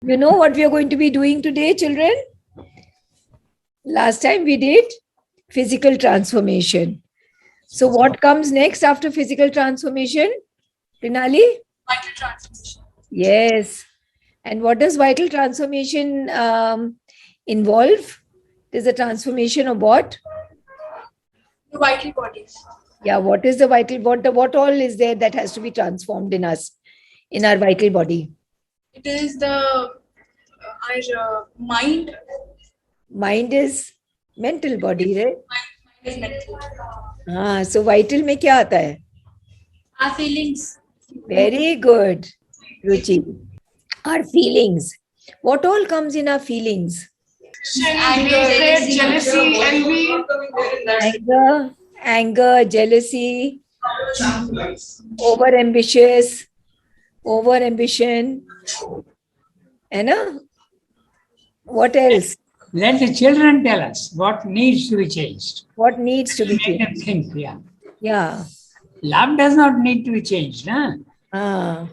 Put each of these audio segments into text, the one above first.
You know what we are going to be doing today, children? Last time we did physical transformation. So what comes next after physical transformation, Rinali? Vital transformation. Yes. And what does vital transformation involve? There's a transformation of what? The vital bodies. Yeah, what is the vital, what all is there that has to be transformed in us, in our vital body? It is the our mind. Mind is mental body, right? Mind is mental. हाँ, so vital में क्या आता है? Our feelings. Very good, Ruchi. Our feelings. What all comes in our feelings? Anger, jealousy, envy. Anger, jealousy, over-ambition. What else? Let the children tell us what needs to be changed. What needs to be Make them changed? think, yeah. Yeah. Love does not need to be changed, huh? The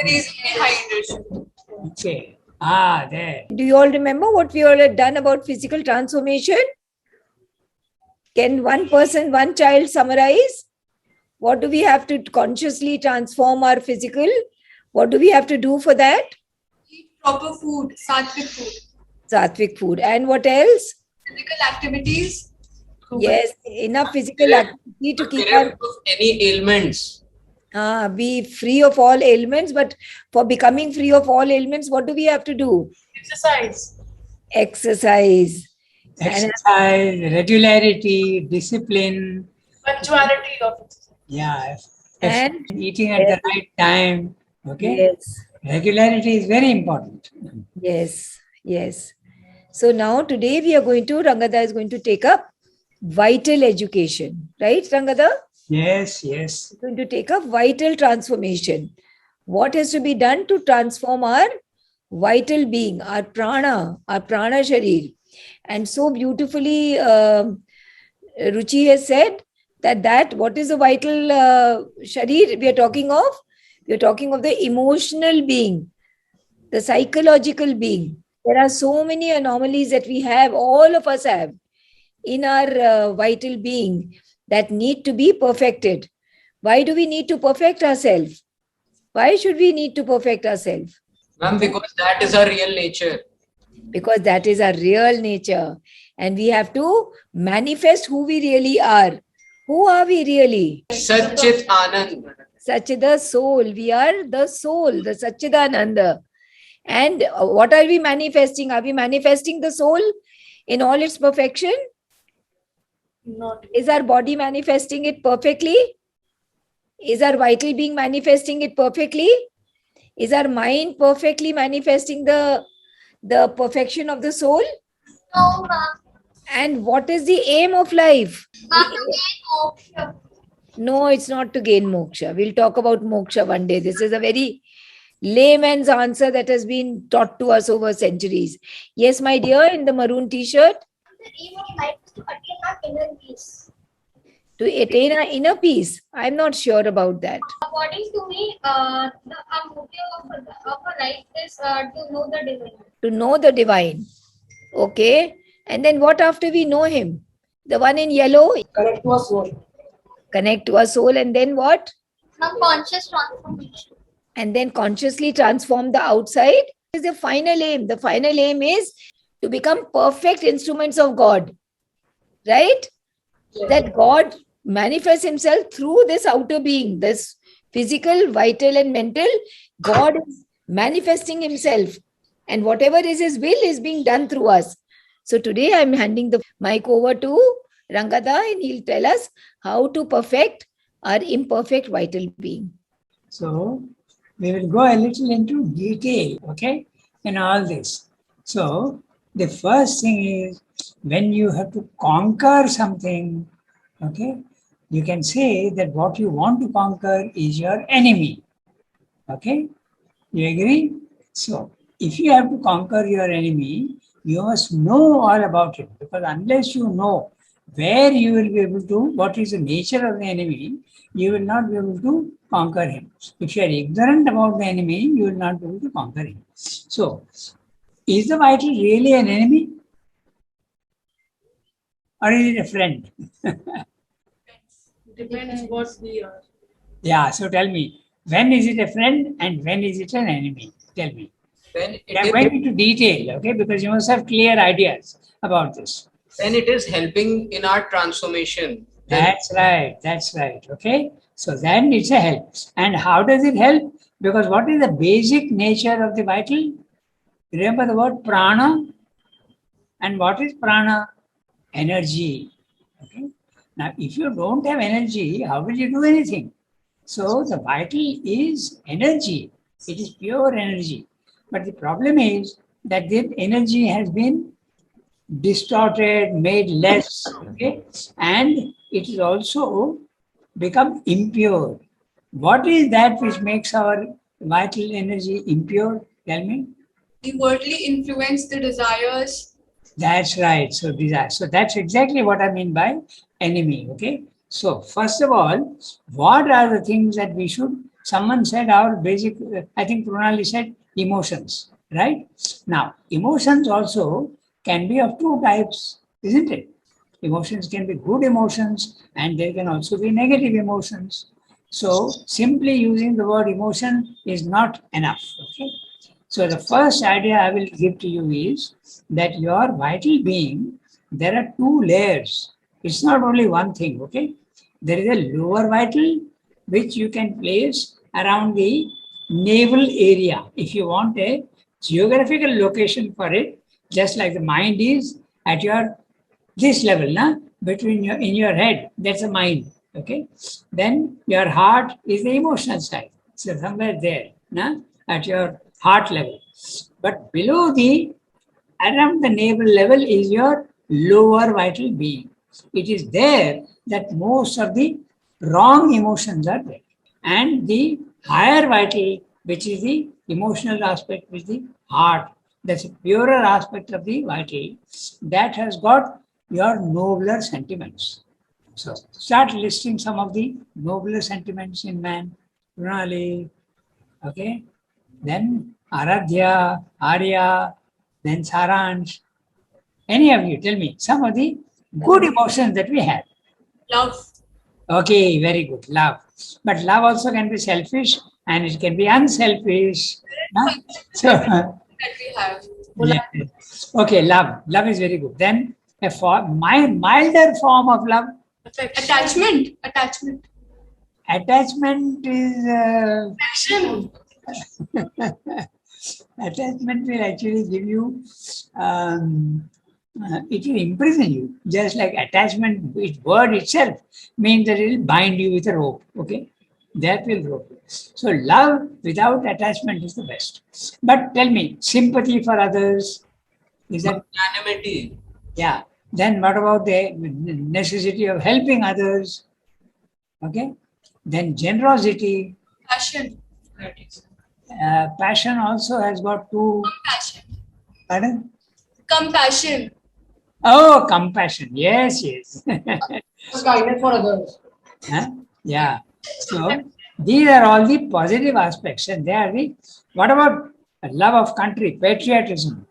reason behind it. Okay. There. Do you all remember what we all had done about physical transformation? Can one person, one child summarize? What do we have to consciously transform our physical? What do we have to do for that? Eat proper food, sattvic food. Sattvic food. And what else? Physical activities. Yes, enough physical activity to keep our any ailments. Be free of all ailments. But for becoming free of all ailments, what do we have to do? Exercise. Exercise. Exercise, regularity, discipline. Punctuality of exercise. Yeah. And eating at the right time. Okay. Yes. Regularity is very important. Yes. Yes. So now today we are going to, Rangada is going to take up vital education. Right, Rangada? Yes, yes. We're going to take up vital transformation. What has to be done to transform our vital being, our prana sharir. And so beautifully, Ruchi has said that what is the vital sharir we are talking of? We are talking of the emotional being, the psychological being. There are so many anomalies that we have, all of us have, in our vital being that need to be perfected. Why do we need to perfect ourselves? Why should we need to perfect ourselves? Ma'am, because that is our real nature. Because that is our real nature. And we have to manifest who we really are. Who are we really? Satchit Anand. Satchida soul. We are the soul, the Satchidananda. And what are we manifesting? Are we manifesting the soul in all its perfection? Not. Is our body manifesting it perfectly? Is our vital being manifesting it perfectly? Is our mind perfectly manifesting the perfection of the soul? No, ma'am. And what is the aim of life? Moksha. No, it's not to gain moksha. We'll talk about moksha one day. This is a very layman's answer that has been taught to us over centuries. Yes, my dear, in the maroon t-shirt. The aim of life is to attain our inner peace. To attain our inner peace. I'm not sure about that. According to me, the motive of a life is to know the divine. To know the divine. Okay. And then what after we know him? The one in yellow? Connect to our soul. Connect to our soul. And then what? Some conscious transformation. And then consciously transform the outside. Is the final aim. The final aim is to become perfect instruments of God. Right? Yes. That God manifests himself through this outer being, this physical, vital, and mental. God is manifesting himself. And whatever is his will is being done through us. So today I'm handing the mic over to Rangada and he'll tell us how to perfect our imperfect vital being. So we will go a little into detail, okay, in all this. So the first thing is when you have to conquer something, okay, you can say that what you want to conquer is your enemy. Okay, you agree? So if you have to conquer your enemy, you must know all about it, because unless you know where you will be able to, what is the nature of the enemy, you will not be able to conquer him. If you are ignorant about the enemy, you will not be able to conquer him. So, is the vital really an enemy? Or is it a friend? Depends what we are. Yeah, so tell me, when is it a friend and when is it an enemy? Tell me. When I'm it going into detail, okay, because you must have clear ideas about this. is helping in our transformation, then That's right, okay. So then it's a help. And how does it help? Because what is the basic nature of the vital? Remember the word prana? And what is prana? Energy. Okay. Now, if you don't have energy, how will you do anything? So the vital is energy. It is pure energy. But the problem is that the energy has been distorted, made less, okay? And it is also become impure. What is that which makes our vital energy impure? Tell me. The worldly influence, the desires. That's right. So desire. So that's exactly what I mean by enemy. Okay. So first of all, what are the things that we should? Someone said our basic. I think Prunali said emotions. Right. Now emotions also can be of two types, isn't it? Emotions can be good emotions, and there can also be negative emotions. So simply using the word emotion is not enough. Okay. So the first idea I will give to you is that your vital being, there are two layers. It's not only one thing, okay? There is a lower vital which you can place around the navel area. If you want a geographical location for it, just like the mind is at your this level, na? Between your in your head, that's a mind. Okay. Then your heart is the emotional side. So somewhere there, na? At your heart level. But below the around the navel level is your lower vital being. It is there that most of the wrong emotions are there. And the higher vital, which is the emotional aspect, which is the heart, that's a purer aspect of the vital, that has got your nobler sentiments. So start listing some of the nobler sentiments in man. Runali, okay? Then Aradhya, Arya, then Saransh. Any of you, tell me some of the good emotions that we have. Love. Okay, very good. Love. But love also can be selfish and it can be unselfish. Huh? So, That we have. yeah. Okay, love. Love is very good. Then my milder form of love, Attachment. Attachment. attachment is Action. attachment will actually give you it will imprison you. Just like attachment, its word itself means that it will bind you with a rope. Okay, that will rope you. So love without attachment is the best. But tell me, sympathy for others, is that magnanimity. yeah? Then what about the necessity of helping others? Okay, then generosity. Passion. Passion also has got two. Compassion. Pardon? Compassion. Oh, compassion. Yes, yes. Kindness for others. Huh? Yeah. So these are all the positive aspects, and they are the. What about love of country, patriotism?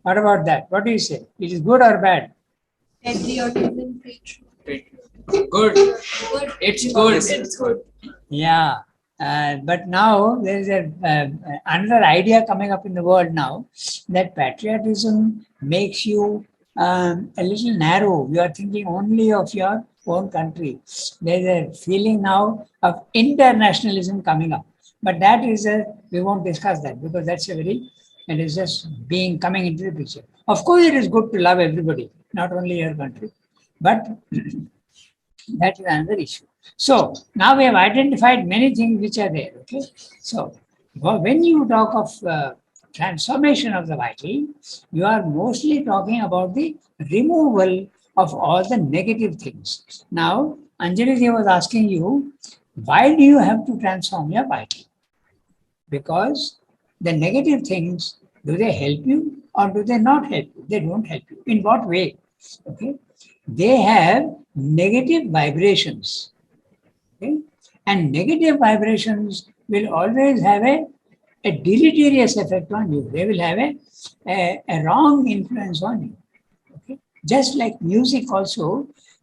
What about that? What do you say? It is good or bad? Patriotism. Good. Good. It's good. It's good. Yeah. But now there is a another idea coming up in the world now that patriotism makes you a little narrow. You are thinking only of your own country. There is a feeling now of internationalism coming up. But that is we won't discuss that because that's a very it is just being coming into the picture. Of course, it is good to love everybody, not only your country, but that is another issue. So now we have identified many things which are there. Okay. So when you talk of transformation of the vital, you are mostly talking about the removal of all the negative things. Now, Anjali was asking you, why do you have to transform your vital? Because the negative things, do they help you or do they not help you? They don't help you. In what way? Okay. They have negative vibrations. Okay? And negative vibrations will always have a deleterious effect on you. They will have a wrong influence on you. Okay? Just like music also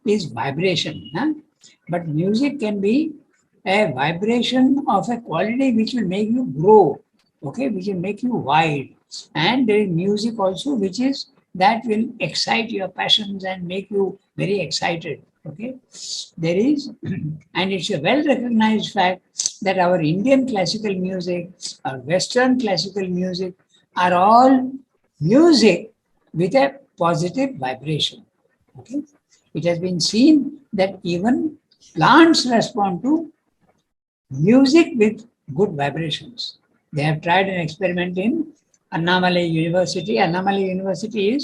is vibration. Huh? But music can be a vibration of a quality which will make you grow, okay, which will make you wide. And there is music also which is that will excite your passions and make you very excited. Okay, there is, and it's a well recognized fact that our Indian classical music, our Western classical music are all music with a positive vibration. Okay, it has been seen that even plants respond to music with good vibrations. They have tried an experiment in Annamalai University. Annamalai University is,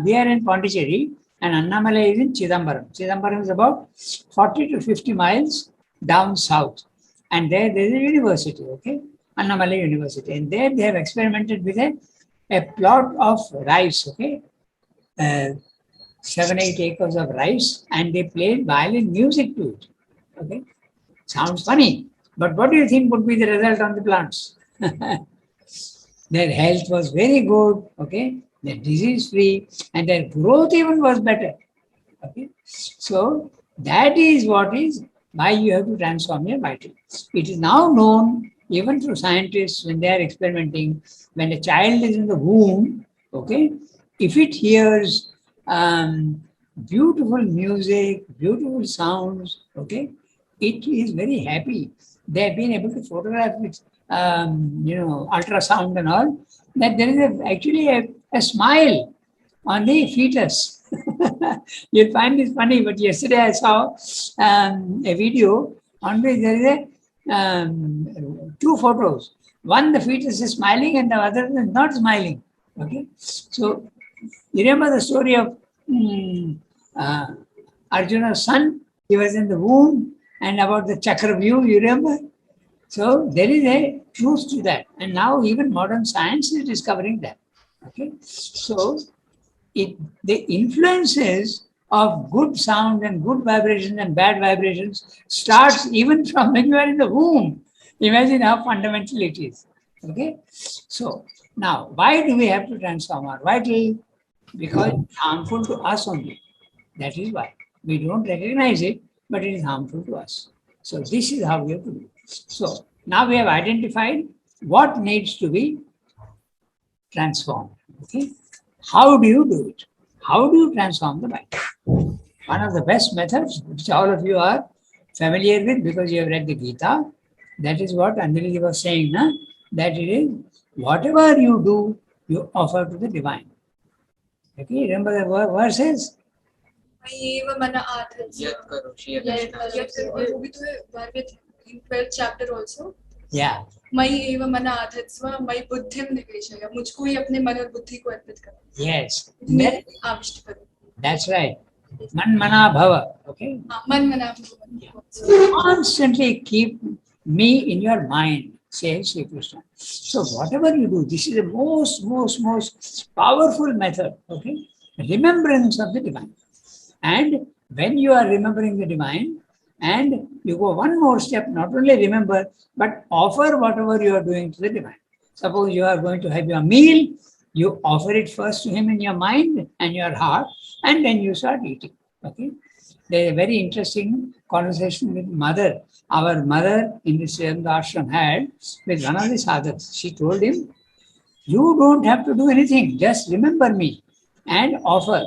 we are in Pondicherry, and Annamalai is in Chidambaram. Chidambaram is about 40 to 50 miles down south. And there is a university, okay? Annamalai University. And there they have experimented with a plot of rice, okay? 7-8 acres of rice, and they played violin music to it. Okay? Sounds funny, but what do you think would be the result on the plants? Their health was very good, okay? They're disease free, and their growth even was better. Okay? So that is what is why you have to transform your vital. It is now known, even through scientists, when they are experimenting, when a child is in the womb, okay, if it hears beautiful music, beautiful sounds, okay, it is very happy. They have been able to photograph with, ultrasound and all, that there is actually a smile on the fetus. You'll find this funny, but yesterday I saw a video on which there is two photos. One, the fetus is smiling, and the other is not smiling. Okay, so you remember the story of Arjuna's son? He was in the womb, and about the chakra view, you remember? So there is a truth to that, and now even modern science is discovering that. Okay, so the influences of good sound and good vibrations and bad vibrations starts even from when you are in the womb. Imagine how fundamental it is. Okay, so now why do we have to transform our vital? Because it's harmful to us only. That is why we don't recognize it, but it is harmful to us. So this is how we have to do. So now we have identified what needs to be transformed. Okay, how do you do it? How do you transform the mind? One of the best methods, which all of you are familiar with because you have read the Gita, that is what Anjali was saying, na? That it is whatever you do, you offer to the divine. Okay, remember the verses? Yat karo, Shri Krishna. In 12th chapter also. Yeah. मयि एव मन आधत्स्व मयि बुद्धिं निवेशय मुझको ही अपने मन और बुद्धि को अर्पित करो. Yes. मेरे आविष्ट करो. That's right. Man mana bhava. Okay. मन मना भव. Constantly keep me in your mind, says Sri Krishna. So whatever you do, this is the most powerful method. Okay. Remembrance of the divine. And when you are remembering the divine, and you go one more step, not only remember, but offer whatever you are doing to the divine. Suppose you are going to have your meal, you offer it first to him in your mind and your heart, and then you start eating. Okay. There is a very interesting conversation with mother. Our mother in the Aurobindo Ashram had with one of the sadhaks. She told him, you don't have to do anything, just remember me and offer.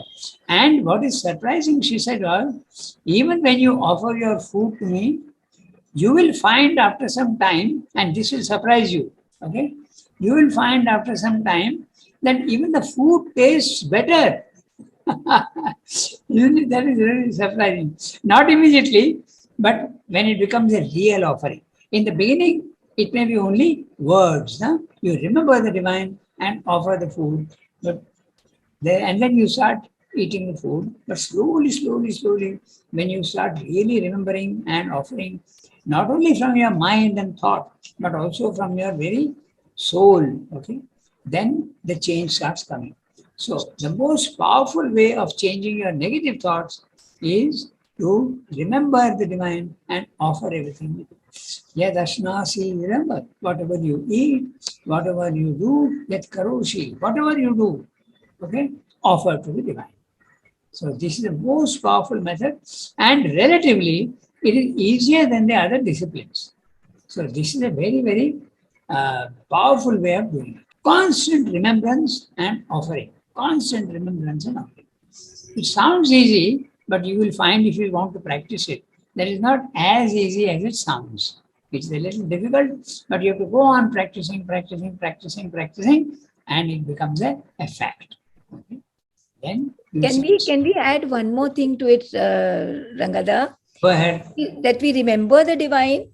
And what is surprising, she said, was, even when you offer your food to me, you will find after some time, and this will surprise you, okay? You will find after some time that even the food tastes better. That is really surprising. Not immediately, but when it becomes a real offering. In the beginning, it may be only words. Huh? You remember the divine and offer the food, but and then you start eating the food. But slowly, when you start really remembering and offering, not only from your mind and thought, but also from your very soul, okay, then the change starts coming. So the most powerful way of changing your negative thoughts is to remember the divine and offer everything. Yad ashnasi, remember, whatever you eat, whatever you do, yad karoshi, whatever you do, okay, offer to the divine. So this is the most powerful method, and relatively it is easier than the other disciplines. So this is a very, very powerful way of doing it. Constant remembrance and offering. Constant remembrance and offering. It sounds easy, but you will find if you want to practice it, that is not as easy as it sounds. It's a little difficult, but you have to go on practicing, and it becomes a fact. Okay? Then Can we add one more thing to it, Rangada? go ahead. That we remember the divine,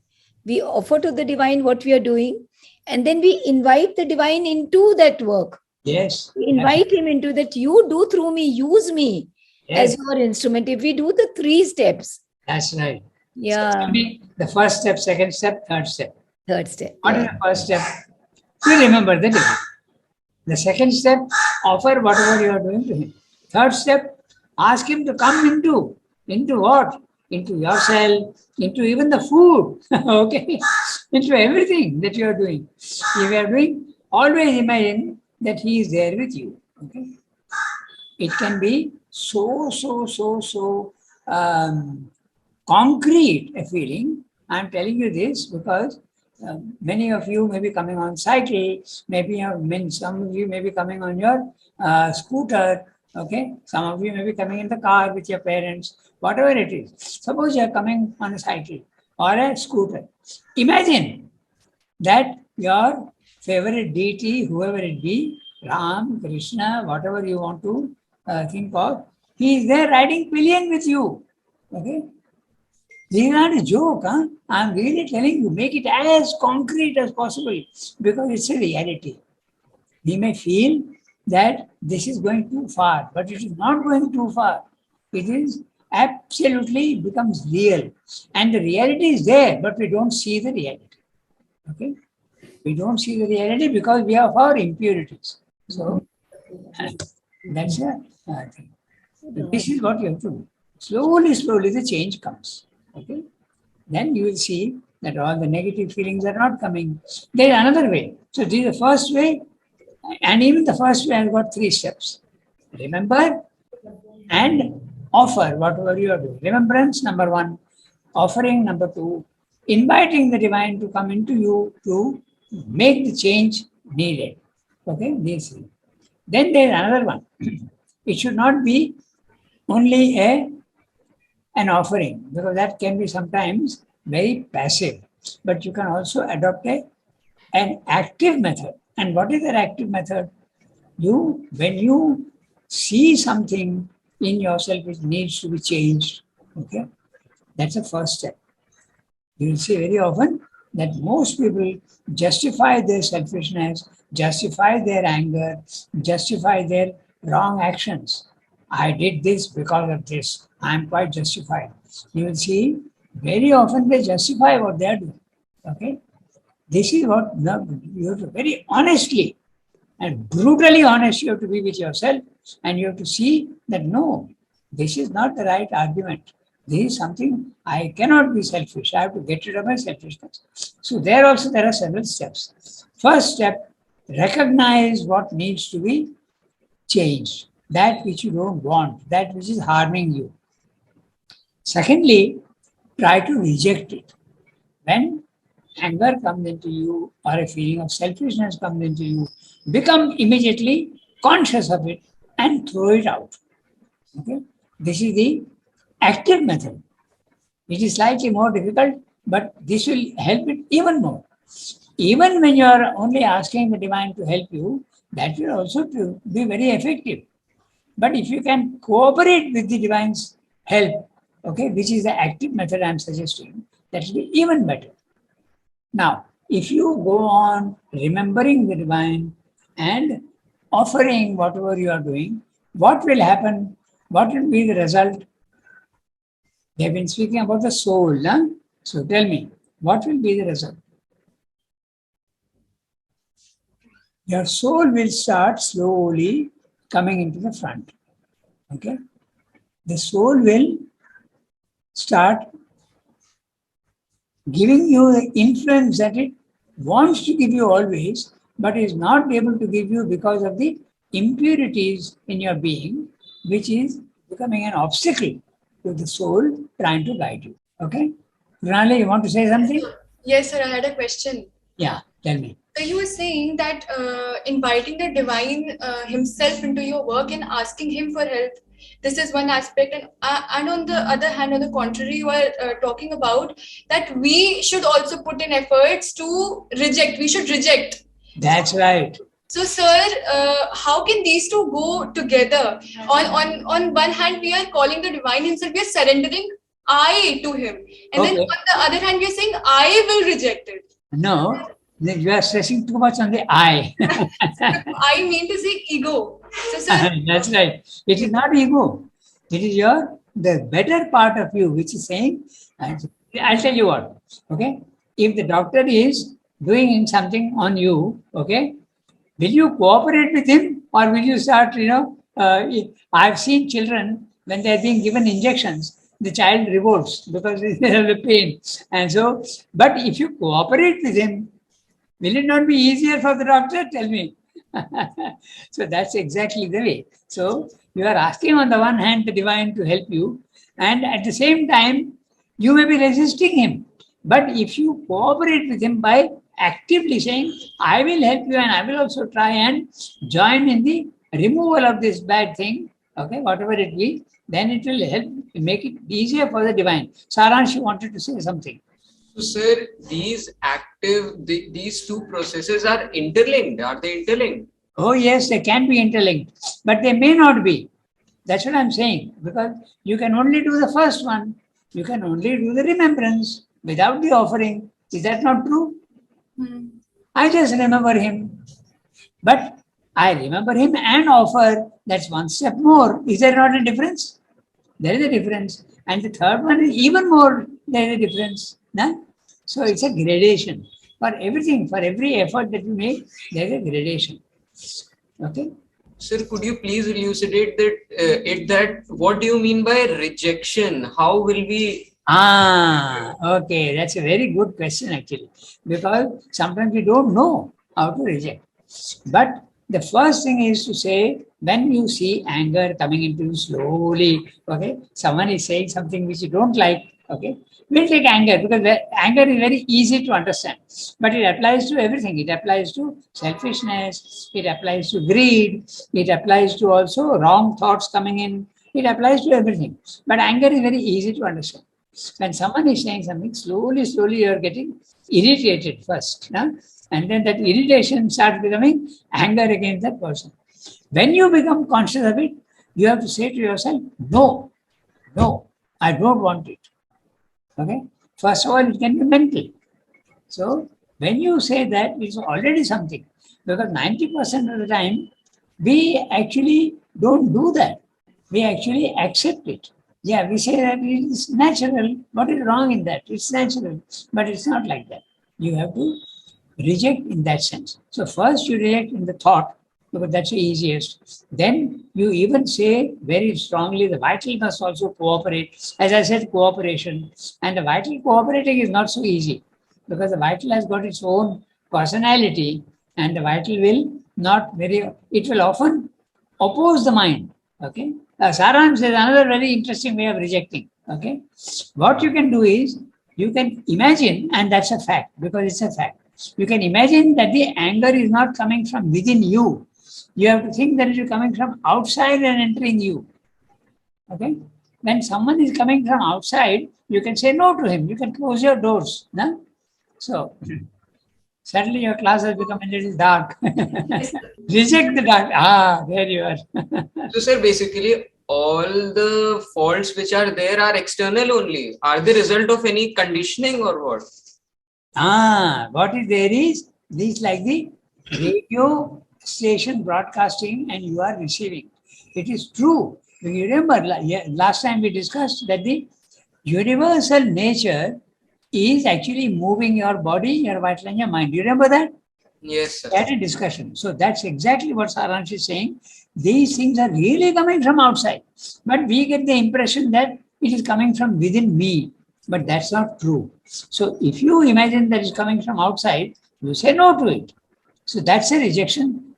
we offer to the divine what we are doing, and then we invite the divine into that work. Yes. We invite him into that. You do through me, use me Yes. as your instrument. If we do the 3 steps. That's right. Yeah. So tell me the first step, second step, third step. Third step. What is the first step? You remember the divine. The second step, offer whatever you are doing to him. Third step, ask him to come into what? Into yourself, into even the food, okay? Into everything that you are doing. If you are doing, always imagine that he is there with you, okay? It can be so concrete a feeling. I'm telling you this because many of you may be coming on cycle, some of you may be coming on your scooter, okay? Some of you may be coming in the car with your parents, whatever it is. Suppose you are coming on a cycle or a scooter. Imagine that your favorite deity, whoever it be, Ram, Krishna, whatever you want to think of, he is there riding pillion with you, okay? This is not a joke, huh? I'm really telling you, make it as concrete as possible because it's a reality. We may feel that this is going too far, but it is not going too far. It is absolutely becomes real. And the reality is there, but we don't see the reality. Okay? We don't see the reality because we have our impurities. So that's a thing. This is what you have to do. Slowly, the change comes. Okay? Then you will see that all the negative feelings are not coming. There is another way. So this is the first way, and even the first way has got 3 steps. Remember and offer whatever you are doing. Remembrance, number 1. Offering, number 2. Inviting the divine to come into you to make the change needed. Okay? This. Then there is another one. It should not be only an offering, because that can be sometimes very passive. But you can also adopt an active method. And what is that active method? When you see something in yourself which needs to be changed, okay, that's the first step. You will see very often that most people justify their selfishness, justify their anger, justify their wrong actions. I did this because of this. I am quite justified. You will see very often they justify what they are doing. Okay? This is what you have to very honestly and brutally honest you have to be with yourself, and you have to see that no, this is not the right argument. This is something I cannot be selfish. I have to get rid of my selfishness. So there also there are several steps. First step, recognize what needs to be changed, that which you don't want, that which is harming you. Secondly, try to reject it. When anger comes into you or a feeling of selfishness comes into you, become immediately conscious of it and throw it out. Okay? This is the active method. It is slightly more difficult, but this will help it even more. Even when you are only asking the divine to help you, that will also be very effective. But if you can cooperate with the divine's help, okay, which is the active method I am suggesting, that will be even better. Now, if you go on remembering the divine and offering whatever you are doing, what will happen? What will be the result? They have been speaking about the soul. Huh? So tell me, what will be the result? Your soul will start slowly coming into the front. Okay? The soul will start giving you the influence that it wants to give you always, but is not able to give you because of the impurities in your being, which is becoming an obstacle to the soul trying to guide you. Okay? Runali, you want to say something? Yes, sir. I had a question. Yeah, tell me. So you were saying that inviting the divine himself into your work and asking him for help. This is one aspect, and on the other hand, on the contrary, you are talking about that we should also put in efforts to reject. We should reject. That's right. So, sir, how can these two go together? On one hand, we are calling the divine himself. We are surrendering I to him, and then Okay. on the other hand, we are saying I will reject it. No, you are stressing too much on the I. I mean to say ego. So, sir, That's right. It is not ego. It is the better part of you which is saying, I'll tell you what. Okay. If the doctor is doing something on you, okay, will you cooperate with him or will you start, I've seen children when they're being given injections, the child revolts because of the pain. And so, but if you cooperate with him, will it not be easier for the doctor? Tell me. So that's exactly the way. So you are asking on the one hand the divine to help you, and at the same time, you may be resisting him. But if you cooperate with him by actively saying, I will help you and I will also try and join in the removal of this bad thing, okay, whatever it be, then it will help make it easier for the divine. Saransh, you wanted to say something. So, sir, these two processes are interlinked. Are they interlinked? Oh, yes, they can be interlinked, but they may not be. That's what I'm saying. Because you can only do the first one. You can only do the remembrance without the offering. Is that not true? I just remember him. But I remember him and offer. That's one step more. Is there not a difference? There is a difference. And the third one is even more, there is a difference. No? So it's a gradation. For everything, for every effort that you make, there is a gradation. Okay? Sir, could you please elucidate that what do you mean by rejection? How will we? Okay. That's a very good question actually. Because sometimes we don't know how to reject. But the first thing is to say, when you see anger coming into you slowly, okay, someone is saying something which you don't like, okay, we'll take anger because anger is very easy to understand. But it applies to everything. It applies to selfishness, it applies to greed, it applies to also wrong thoughts coming in, it applies to everything. But anger is very easy to understand. When someone is saying something, slowly, you are getting irritated first. No? And then that irritation starts becoming anger against that person. When you become conscious of it, you have to say to yourself, no, I don't want it. Okay? First of all, it can be mental. So when you say that, it's already something. Because 90% of the time, we actually don't do that. We actually accept it. Yeah, we say that it's natural. What is wrong in that? It's natural. But it's not like that. You have to reject in that sense. So first you reject in the thought, because that's the easiest. Then you even say very strongly the vital must also cooperate. As I said, cooperation. And the vital cooperating is not so easy because the vital has got its own personality and the vital will not it will often oppose the mind. Okay. Saransh is another very interesting way of rejecting. Okay. What you can do is you can imagine, and that's a fact because it's a fact. You can imagine that the anger is not coming from within you. You have to think that it is coming from outside and entering you. Okay? When someone is coming from outside, you can say no to him. You can close your doors. No? So, suddenly your class has become a little dark. Reject the dark. There you are. So, sir, basically, all the faults which are there are external only. Are the result of any conditioning or what? What is there is this like the radio station broadcasting and you are receiving. It is true. You remember last time we discussed that the universal nature is actually moving your body, your vital and your mind. Do you remember that? Yes, sir. We had a discussion. So that's exactly what Saransh is saying. These things are really coming from outside. But we get the impression that it is coming from within me. But that's not true. So if you imagine that it's coming from outside, you say no to it. So that's a rejection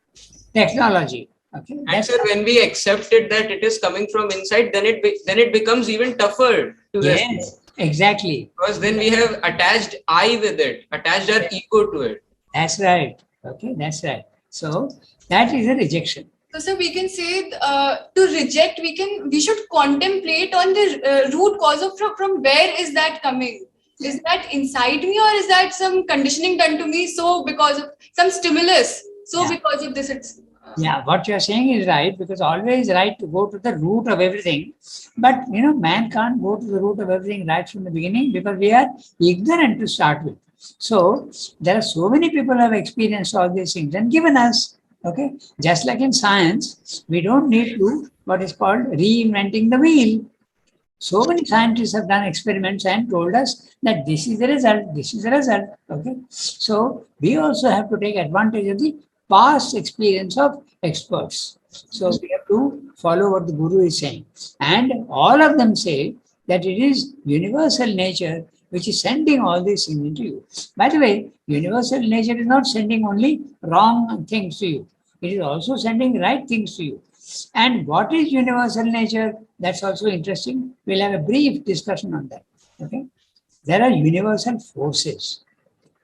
technology. Okay. And That's sir, when we accept it that it is coming from inside, then it becomes even tougher to resist. yes, exactly. Because then we have attached I with it, attached our ego to it. That's right. Okay, that's right. So that is a rejection. So, sir, we can say to reject, we should contemplate on the root cause of from where is that coming? Is that inside me, or is that some conditioning done to me? So because of some stimulus, so Yeah. because of this, it's Yeah, what you're saying is right, because always right to go to the root of everything. But man can't go to the root of everything right from the beginning because we are ignorant to start with. So there are so many people who have experienced all these things and given us. Okay, just like in science, we don't need to what is called reinventing the wheel. So many scientists have done experiments and told us that this is the result, this is the result. Okay. So we also have to take advantage of the past experience of experts. So we have to follow what the Guru is saying. And all of them say that it is universal nature which is sending all these things into you. By the way, universal nature is not sending only wrong things to you, it is also sending right things to you. And what is universal nature? That's also interesting. We'll have a brief discussion on that. Okay. There are universal forces,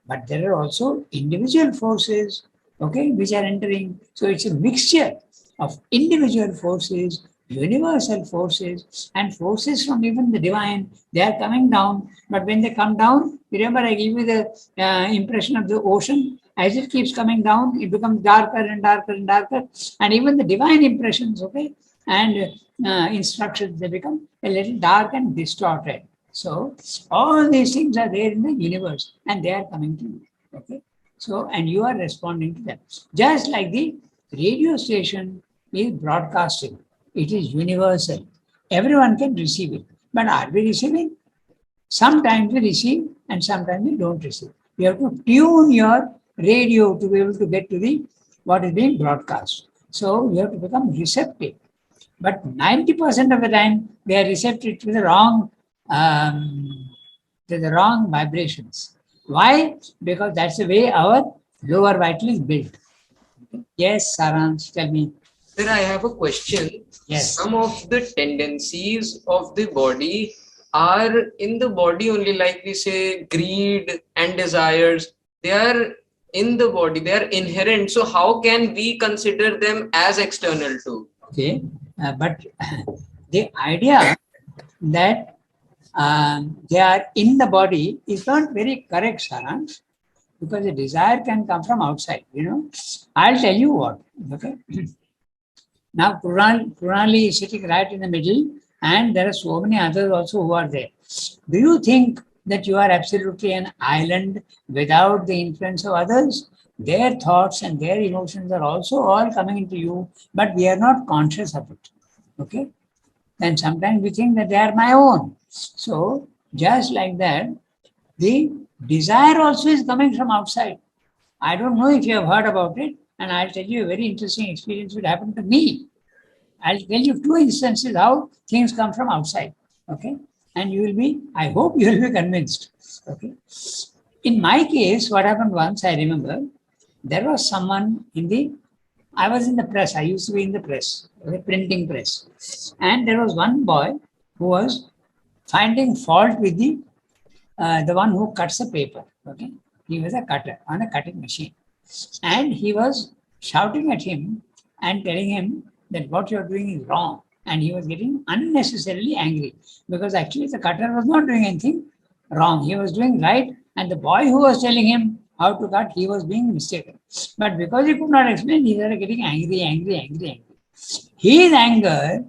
but there are also individual forces, okay, which are entering. So it's a mixture of individual forces, universal forces, and forces from even the divine. They are coming down, but when they come down, remember I give you the impression of the ocean. As it keeps coming down, it becomes darker and darker and darker, and even the divine impressions, okay, and instructions, they become a little dark and distorted. So all these things are there in the universe and they are coming to you. Okay. So, and you are responding to them. Just like the radio station is broadcasting, it is universal. Everyone can receive it. But are we receiving? Sometimes we receive and sometimes we don't receive. You have to tune your radio to be able to get to the what is being broadcast. So you have to become receptive. But 90% of the time, we are receptive to um, the wrong vibrations. Why? Because that's the way our lower vital is built. Yes, Saransh, tell me. Sir, I have a question. Yes. Some of the tendencies of the body are in the body only, like we say, greed and desires. They are in the body, they are inherent. So, how can we consider them as external too? Okay, but the idea that they are in the body is not very correct, Saransh, because the desire can come from outside. I'll tell you what. Okay. Now, Purnali is sitting right in the middle, and there are so many others also who are there. Do you think that you are absolutely an island without the influence of others? Their thoughts and their emotions are also all coming into you, but we are not conscious of it. Okay? And sometimes we think that they are my own. So, just like that, the desire also is coming from outside. I don't know if you have heard about it, and I'll tell you a very interesting experience which happened to me. I'll tell you two instances how things come from outside. Okay? And you will be, I hope you will be convinced. Okay? In my case, what happened once, I remember, there was someone I was in the press. I used to be in the press, the printing press. And there was one boy who was finding fault with the one who cuts the paper. Okay? He was a cutter on a cutting machine. And he was shouting at him and telling him that what you're doing is wrong. And he was getting unnecessarily angry because actually the cutter was not doing anything wrong. He was doing right. And the boy who was telling him how to cut, he was being mistaken. But because he could not explain, he was getting angry. His anger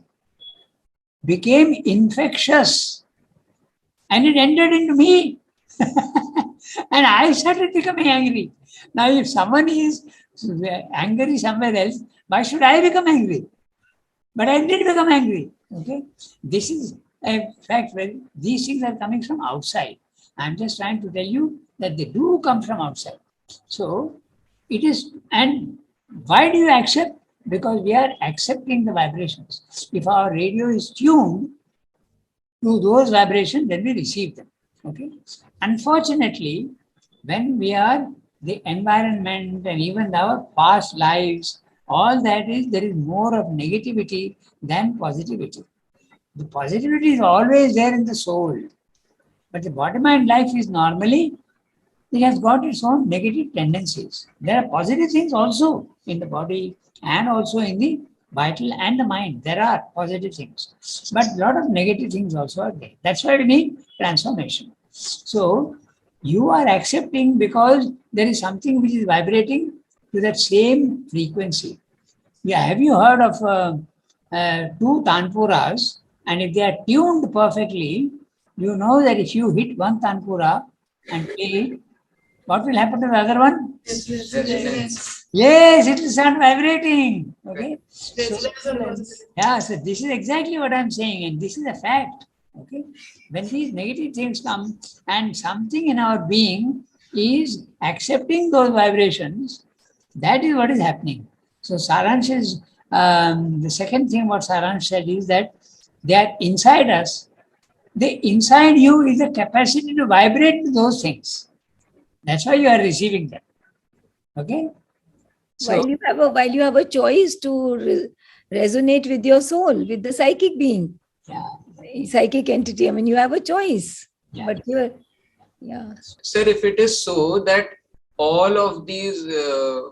became infectious and it entered into me. And I started becoming angry. Now, if someone is angry somewhere else, why should I become angry? But I did become angry. Okay, this is a fact where these things are coming from outside. I'm just trying to tell you that they do come from outside. So it is, and why do you accept? Because we are accepting the vibrations. If our radio is tuned, to those vibrations, then we receive them. Okay. Unfortunately, when we are the environment and even our past lives, all that is, there is more of negativity than positivity. The positivity is always there in the soul, but the body mind life is normally, it has got its own negative tendencies. There are positive things also in the body and also in the vital and the mind. There are positive things, but a lot of negative things also are there. That's why we need transformation. So you are accepting because there is something which is vibrating to that same frequency. Yeah, have you heard of two tanpuras? And if they are tuned perfectly, you know that if you hit one tanpura and play it, what will happen to the other one? Resonance. Yes, it will start vibrating. Okay. So, Resonance. yeah, so this is exactly what I'm saying, and this is a fact. Okay. When these negative things come and something in our being is accepting those vibrations, that is what is happening. So Saransh is the second thing what Saransh said is that they are inside us. The inside you is the capacity to vibrate to those things. That's why you are receiving them. Okay. So while you have a choice to resonate with your soul, with the psychic being, yeah, psychic entity. I mean, you have a choice, yeah. but you're, yeah. Sir, if it is so that all of these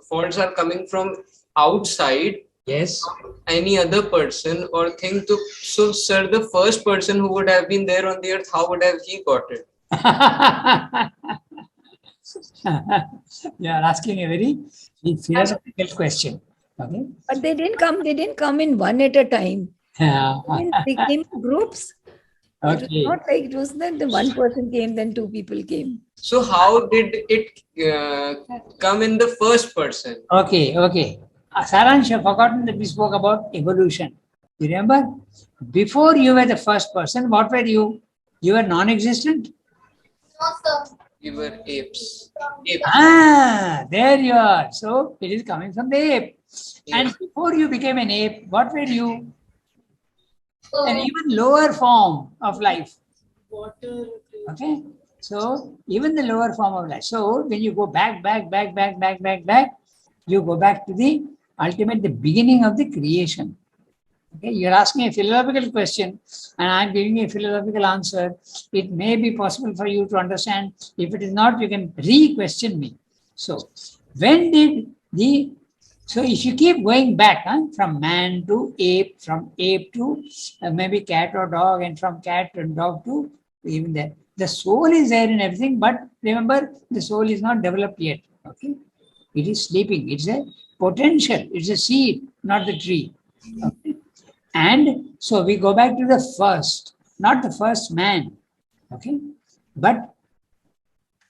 faults are coming from outside, Yes. any other person or thing, to, so sir, the first person who would have been there on the earth, how would have he got it? You are asking a very philosophical question. Okay. But they didn't come in one at a time. They came in groups. It was Okay. not like it was that the one person came, then two people came. So how did it come in the first person? Okay. Okay. Saransh, you have forgotten that we spoke about evolution. You remember? Before you were the first person, what were you? You were non-existent? No, sir. We were apes. Ape. Ah, there you are. So it is coming from the ape. And Yes. before you became an ape, what were you? An Oh, even lower form of life. Water. Okay. So even the lower form of life. So when you go back, you go back to the ultimate, the beginning of the creation. Okay, you're asking a philosophical question and I'm giving you a philosophical answer. It may be possible for you to understand. If it is not, you can re-question me. So when did the, so if you keep going back from man to ape, from ape to maybe cat or dog, and from cat and dog to even there, the soul is there in everything, but remember the soul is not developed yet. Okay, it is sleeping. It's a potential. It's a seed, not the tree. Okay. And so we go back to the first, not the first man, okay, but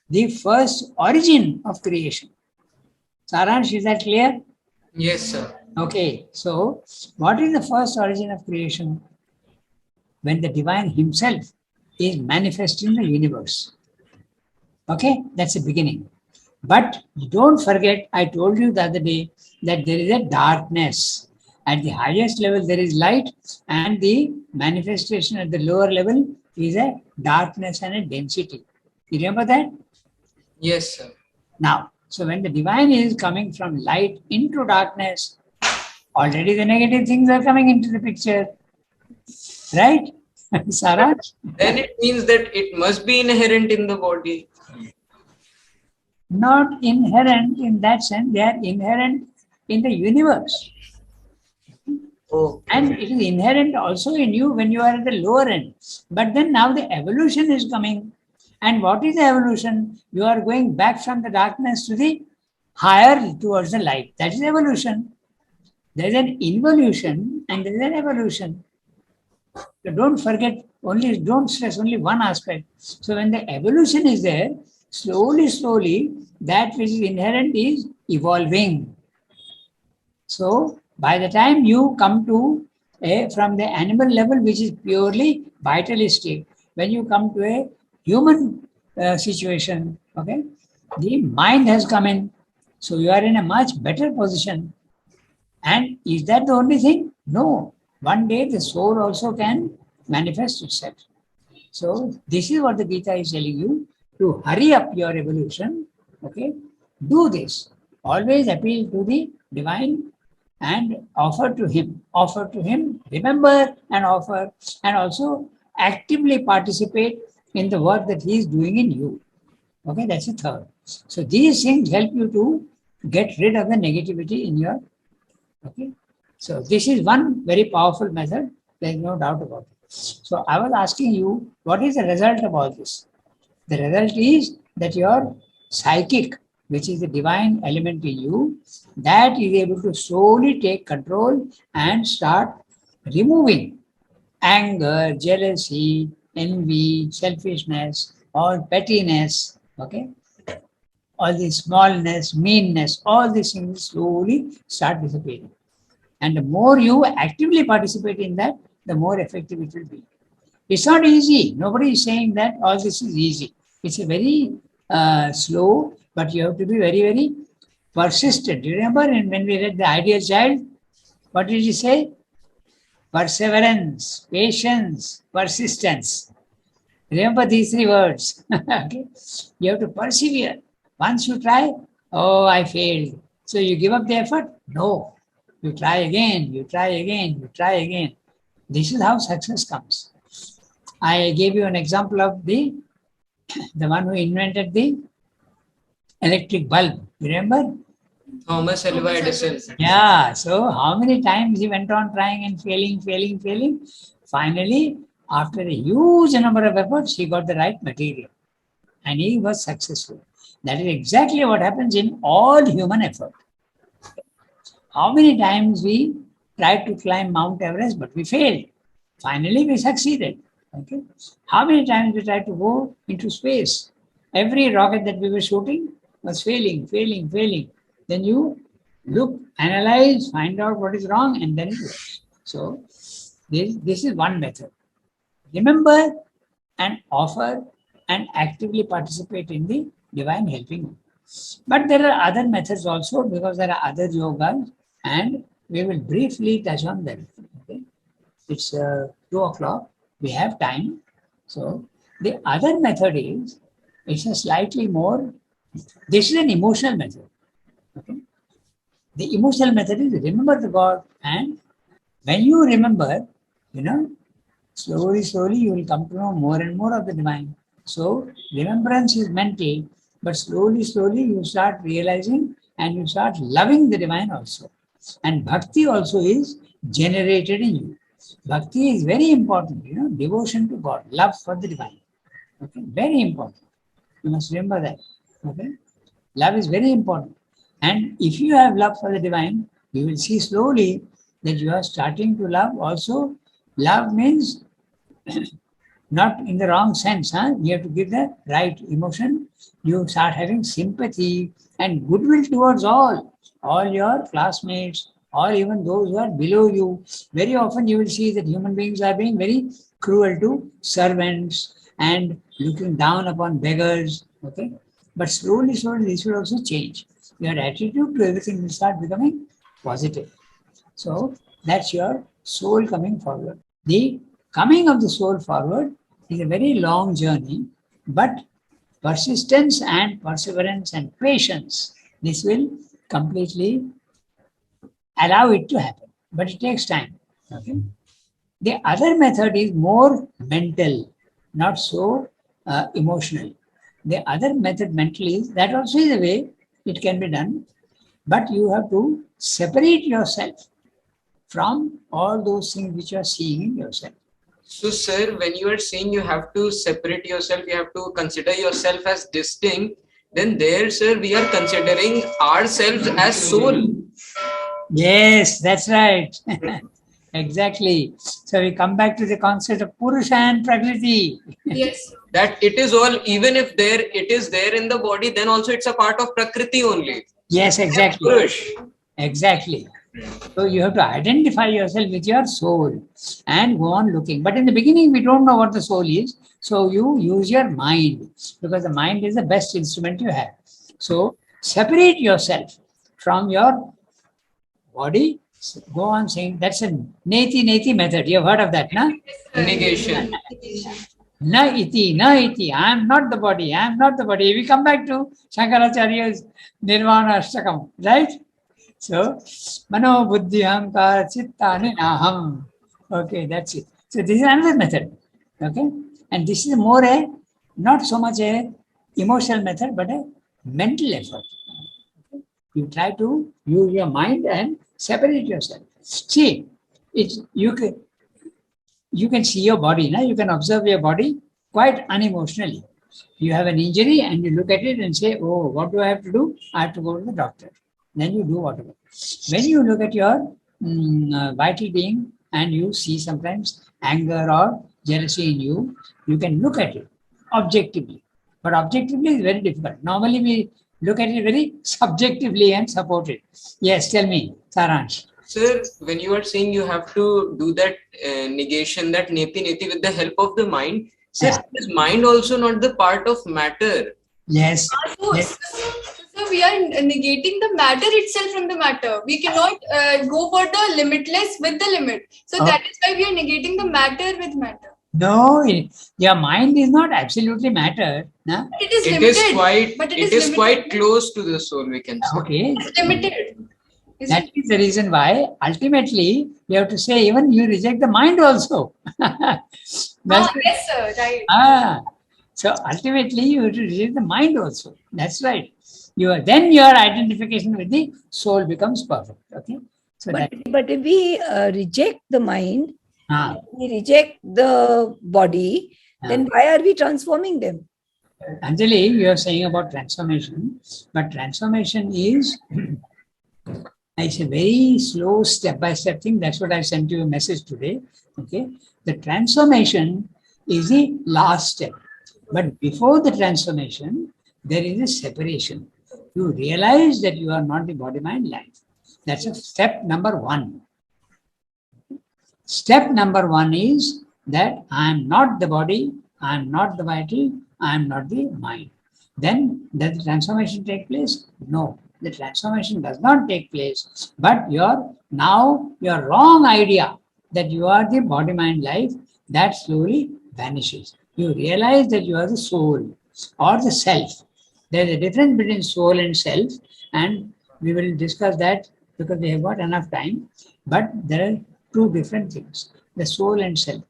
the first origin of creation. Saransh, is that clear? Yes, sir. Okay, so what is the first origin of creation? When the divine himself is manifest in the universe. Okay, that's the beginning. But don't forget, I told you the other day that there is a darkness. At the highest level, there is light, and the manifestation at the lower level is a darkness and a density. You remember that? Yes, sir. Now, so when the divine is coming from light into darkness, already the negative things are coming into the picture. Right? Saraj? Then it means that it must be inherent in the body. Not inherent in that sense, they are inherent in the universe. Oh. And it is inherent also in you when you are at the lower end. But then now the evolution is coming. And what is the evolution? You are going back from the darkness to the higher towards the light. That is evolution. There is an involution and there is an evolution. So don't forget, don't stress only one aspect. So when the evolution is there, slowly, that which is inherent is evolving. So by the time you come to from the animal level, which is purely vitalistic, when you come to a human situation, okay, the mind has come in. So you are in a much better position. And is that the only thing? No. One day the soul also can manifest itself. So this is what the Gita is telling you, to hurry up your evolution. Okay, do this. Always appeal to the divine and offer to him. Offer to him, remember and offer, and also actively participate in the work that he is doing in you. Okay, that's the third. So these things help you to get rid of the negativity in your. Okay, so this is one very powerful method. There is no doubt about it. So I was asking you, what is the result of all this? The result is that your psychic, which is the divine element in you, that is able to slowly take control and start removing anger, jealousy, envy, selfishness, all pettiness, okay? All this smallness, meanness, all these things slowly start disappearing. And the more you actively participate in that, the more effective it will be. It's not easy. Nobody is saying that all this is easy. It's a very slow, but you have to be very, very persistent. You remember when we read the ideal child, what did he say? Perseverance, patience, persistence. Remember these three words. Okay? You have to persevere. Once you try, oh, I failed. So you give up the effort? No. You try again, you try again, you try again. This is how success comes. I gave you an example of the one who invented the electric bulb. Remember? Thomas Alva Edison. Yeah. So how many times he went on trying and failing? Finally, after a huge number of efforts, he got the right material. And he was successful. That is exactly what happens in all human effort. How many times we tried to climb Mount Everest, but we failed. Finally, we succeeded. Okay. How many times we tried to go into space? Every rocket that we were shooting was failing. Then you look, analyze, find out what is wrong, and then it works. So this is one method. Remember and offer and actively participate in the divine helping. But there are other methods also, because there are other yogas, and we will briefly touch on them. Okay? It's 2 o'clock. We have time. So the other method is, it's a slightly more, this is an emotional method. Okay? The emotional method is remember the God, and when you remember, slowly you will come to know more and more of the divine. So remembrance is mental, but slowly you start realizing and you start loving the divine also. And bhakti also is generated in you. Bhakti is very important, devotion to God, love for the divine. Okay, very important. You must remember that. Okay, love is very important. And if you have love for the divine, you will see slowly that you are starting to love also. Love means not in the wrong sense. You have to give the right emotion. You start having sympathy and goodwill towards all your classmates, or even those who are below you. Very often you will see that human beings are being very cruel to servants and looking down upon beggars. Okay, but slowly this will also change. Your attitude to everything will start becoming positive. So that's your soul coming forward. The coming of the soul forward is a very long journey, but persistence and perseverance and patience, this will completely allow it to happen. But it takes time. Okay? The other method is more mental, not so emotional. The other method mental is, that also is a way it can be done, but you have to separate yourself from all those things which you are seeing in yourself. So, sir, when you are saying you have to separate yourself, you have to consider yourself as distinct, then there, sir, we are considering ourselves as soul. Yes, that's right. Exactly. So we come back to the concept of Purusha and Prakriti. Yes. That it is all, even if it is there in the body, then also it's a part of Prakriti only. Yes, exactly. Purush. Exactly. So you have to identify yourself with your soul and go on looking. But in the beginning, we don't know what the soul is. So you use your mind, because the mind is the best instrument you have. So separate yourself from your body. Go on saying, that's a neti method. You have heard of that, no? Negation. Na iti, I am not the body, I am not the body. We come back to Shankaracharya's Nirvana Ashtakam, right? So, Mano Buddhi Ahankara Chittani Naham. Okay, that's it. So, this is another method. Okay, and this is more a, not so much a emotional method, but a mental effort. You try to use your mind and separate yourself. See, it's you can see your body, now you can observe your body quite unemotionally. You have an injury and you look at it and say, oh, what do I have to do? I have to go to the doctor. Then you do whatever. When you look at your vital being and you see sometimes anger or jealousy in you, you can look at it objectively. But objectively is very difficult. Normally we look at it very subjectively and support it. Yes, tell me, Saransh. Sir, when you are saying you have to do that negation, that neti with the help of the mind, sir, Yeah. is mind also not the part of matter? Yes. So, Yes. so we are negating the matter itself from the matter. We cannot go for the limitless with the limit. So Oh. that is why we are negating the matter with matter. No, your mind is not absolutely matter. No? But it is It limited. is quite, but it is limited. quite close to the soul, we can say. Okay. It's limited. That is the reason why ultimately you have to say even you reject the mind also. That's Yes, sir. Right. So ultimately you have to reject the mind also. That's right. Then your identification with the soul becomes perfect. Okay. So But if we reject the mind, we reject the body, then why are we transforming them? Anjali, you are saying about transformation, but transformation is it's a very slow step-by-step thing. That's what I sent you a message today. Okay. The transformation is the last step. But before the transformation, there is a separation. You realize that you are not the body, mind, life. That's a step number one. Step number one is that I am not the body, I am not the vital, I am not the mind. Then does the transformation take place? No, the transformation does not take place. But your wrong idea that you are the body, mind, life, that slowly vanishes. You realize that you are the soul or the self. There is a difference between soul and self, and we will discuss that because we have got enough time. But there are two different things, the soul and self.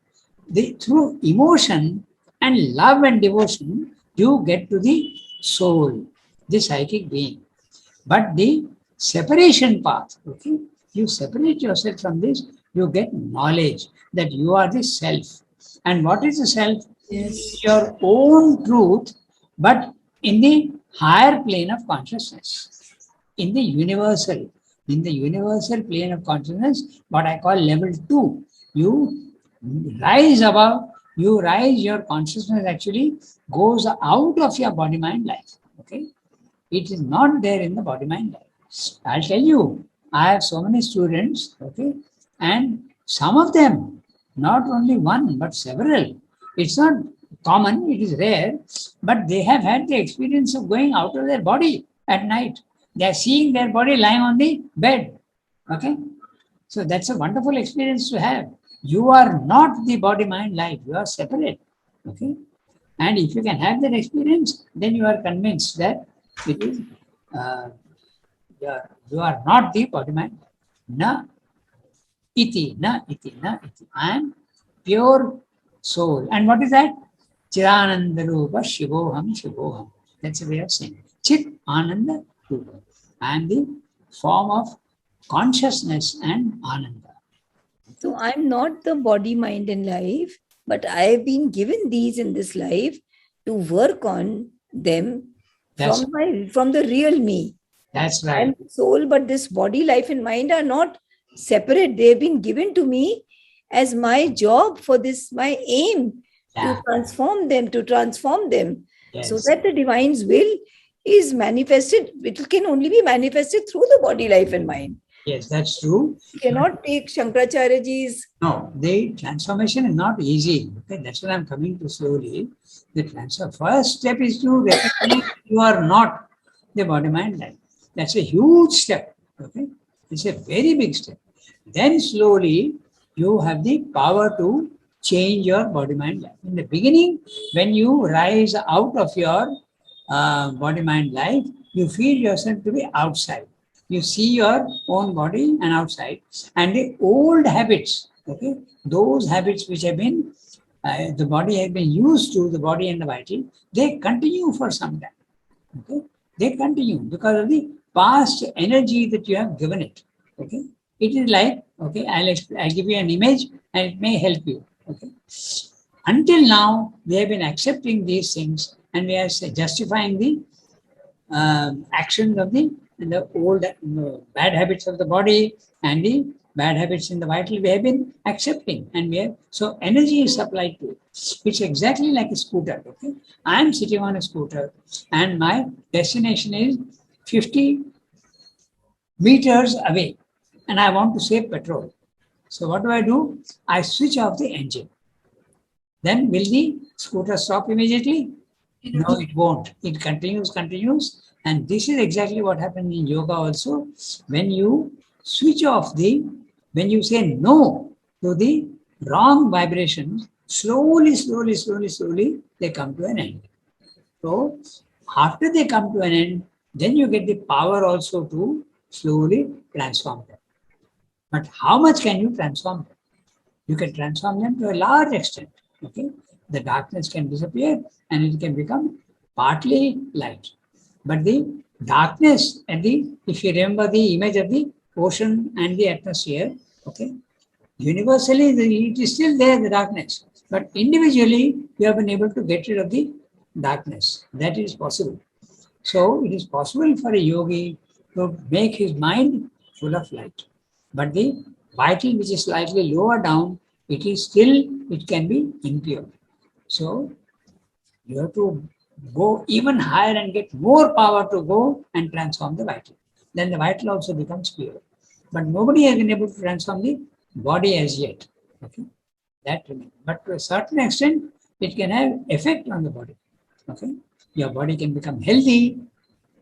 Through emotion and love and devotion, you get to the soul, the psychic being. But the separation path, okay, you separate yourself from this, you get knowledge that you are the self. And what is the self? Yes. Your own truth, but in the higher plane of consciousness, in the universal plane of consciousness, what I call level 2. You rise above, your consciousness actually goes out of your body, mind, life. Okay. It is not there in the body, mind, life. I'll tell you, I have so many students, okay, and some of them, not only one, but several. It's not common, it is rare, but they have had the experience of going out of their body at night. They are seeing their body lying on the bed. Okay? So that's a wonderful experience to have. You are not the body, mind, life. You are separate. Okay? And if you can have that experience, then you are convinced that it is you are not the body, mind. Na iti. I am pure soul. And what is that? Chidananda Rupa Shivoham. That's a way of saying. Chit Ananda Rupa. I am the form of consciousness and Ananda. So I'm not the body, mind, and life, but I've been given these in this life to work on them from the real me. That's right. I'm the soul, but this body, life, and mind are not separate. They've been given to me as my job for this, my aim to transform them, so that the divine's will is manifested. It can only be manifested through the body, life, and mind. Yes, that's true. You cannot take Shankaracharyaji's. No, the transformation is not easy. Okay, that's what I'm coming to slowly. The first step is to recognize you are not the body, mind, life. That's a huge step. Okay, it's a very big step. Then slowly you have the power to change your body-mind life. In the beginning, when you rise out of your body-mind life, you feel yourself to be outside. You see your own body and outside, and the old habits, okay, those habits which have been, the body has been used to, the body and the vital, they continue for some time. Okay, they continue because of the past energy that you have given it. Okay, it is like, okay, I'll give you an image and it may help you. Okay, until now we have been accepting these things and we are justifying the actions of the old bad habits of the body and the bad habits in the vital. We have been accepting, and we have, so energy is supplied to it. It's exactly like a scooter. Okay, I am sitting on a scooter and my destination is 50 meters away and I want to save petrol. So what do? I switch off the engine. Then will the scooter stop immediately? No, it won't. It continues. And this is exactly what happens in yoga also. When you switch off when you say no to the wrong vibrations, slowly, they come to an end. So after they come to an end, then you get the power also to slowly transform them. But how much can you transform them? You can transform them to a large extent. Okay, the darkness can disappear and it can become partly light. But the darkness if you remember the image of the ocean and the atmosphere, okay, universally it is still there, the darkness. But individually, you have been able to get rid of the darkness. That is possible. So it is possible for a yogi to make his mind full of light. But the vital, which is slightly lower down, it can be impure. So you have to go even higher and get more power to go and transform the vital. Then the vital also becomes pure. But nobody has been able to transform the body as yet. Okay, that remains. But to a certain extent, it can have effect on the body. Okay, your body can become healthy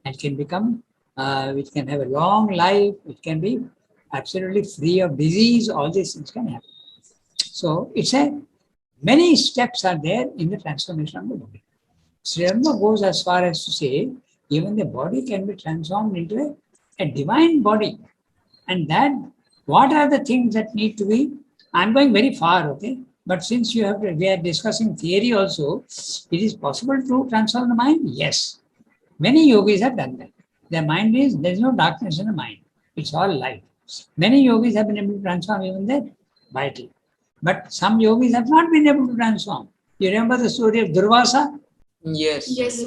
and can become, it can have a long life. It can be absolutely free of disease. All these things can happen. So many steps are there in the transformation of the body. Sri Rama goes as far as to say, even the body can be transformed into a divine body. And that, what are the things that need to be? I'm going very far, okay? But since we are discussing theory also, it is possible to transform the mind? Yes. Many yogis have done that. There's no darkness in the mind. It's all light. Many yogis have been able to transform even their vital. But some yogis have not been able to transform. You remember the story of Durvasa? Yes. Yes.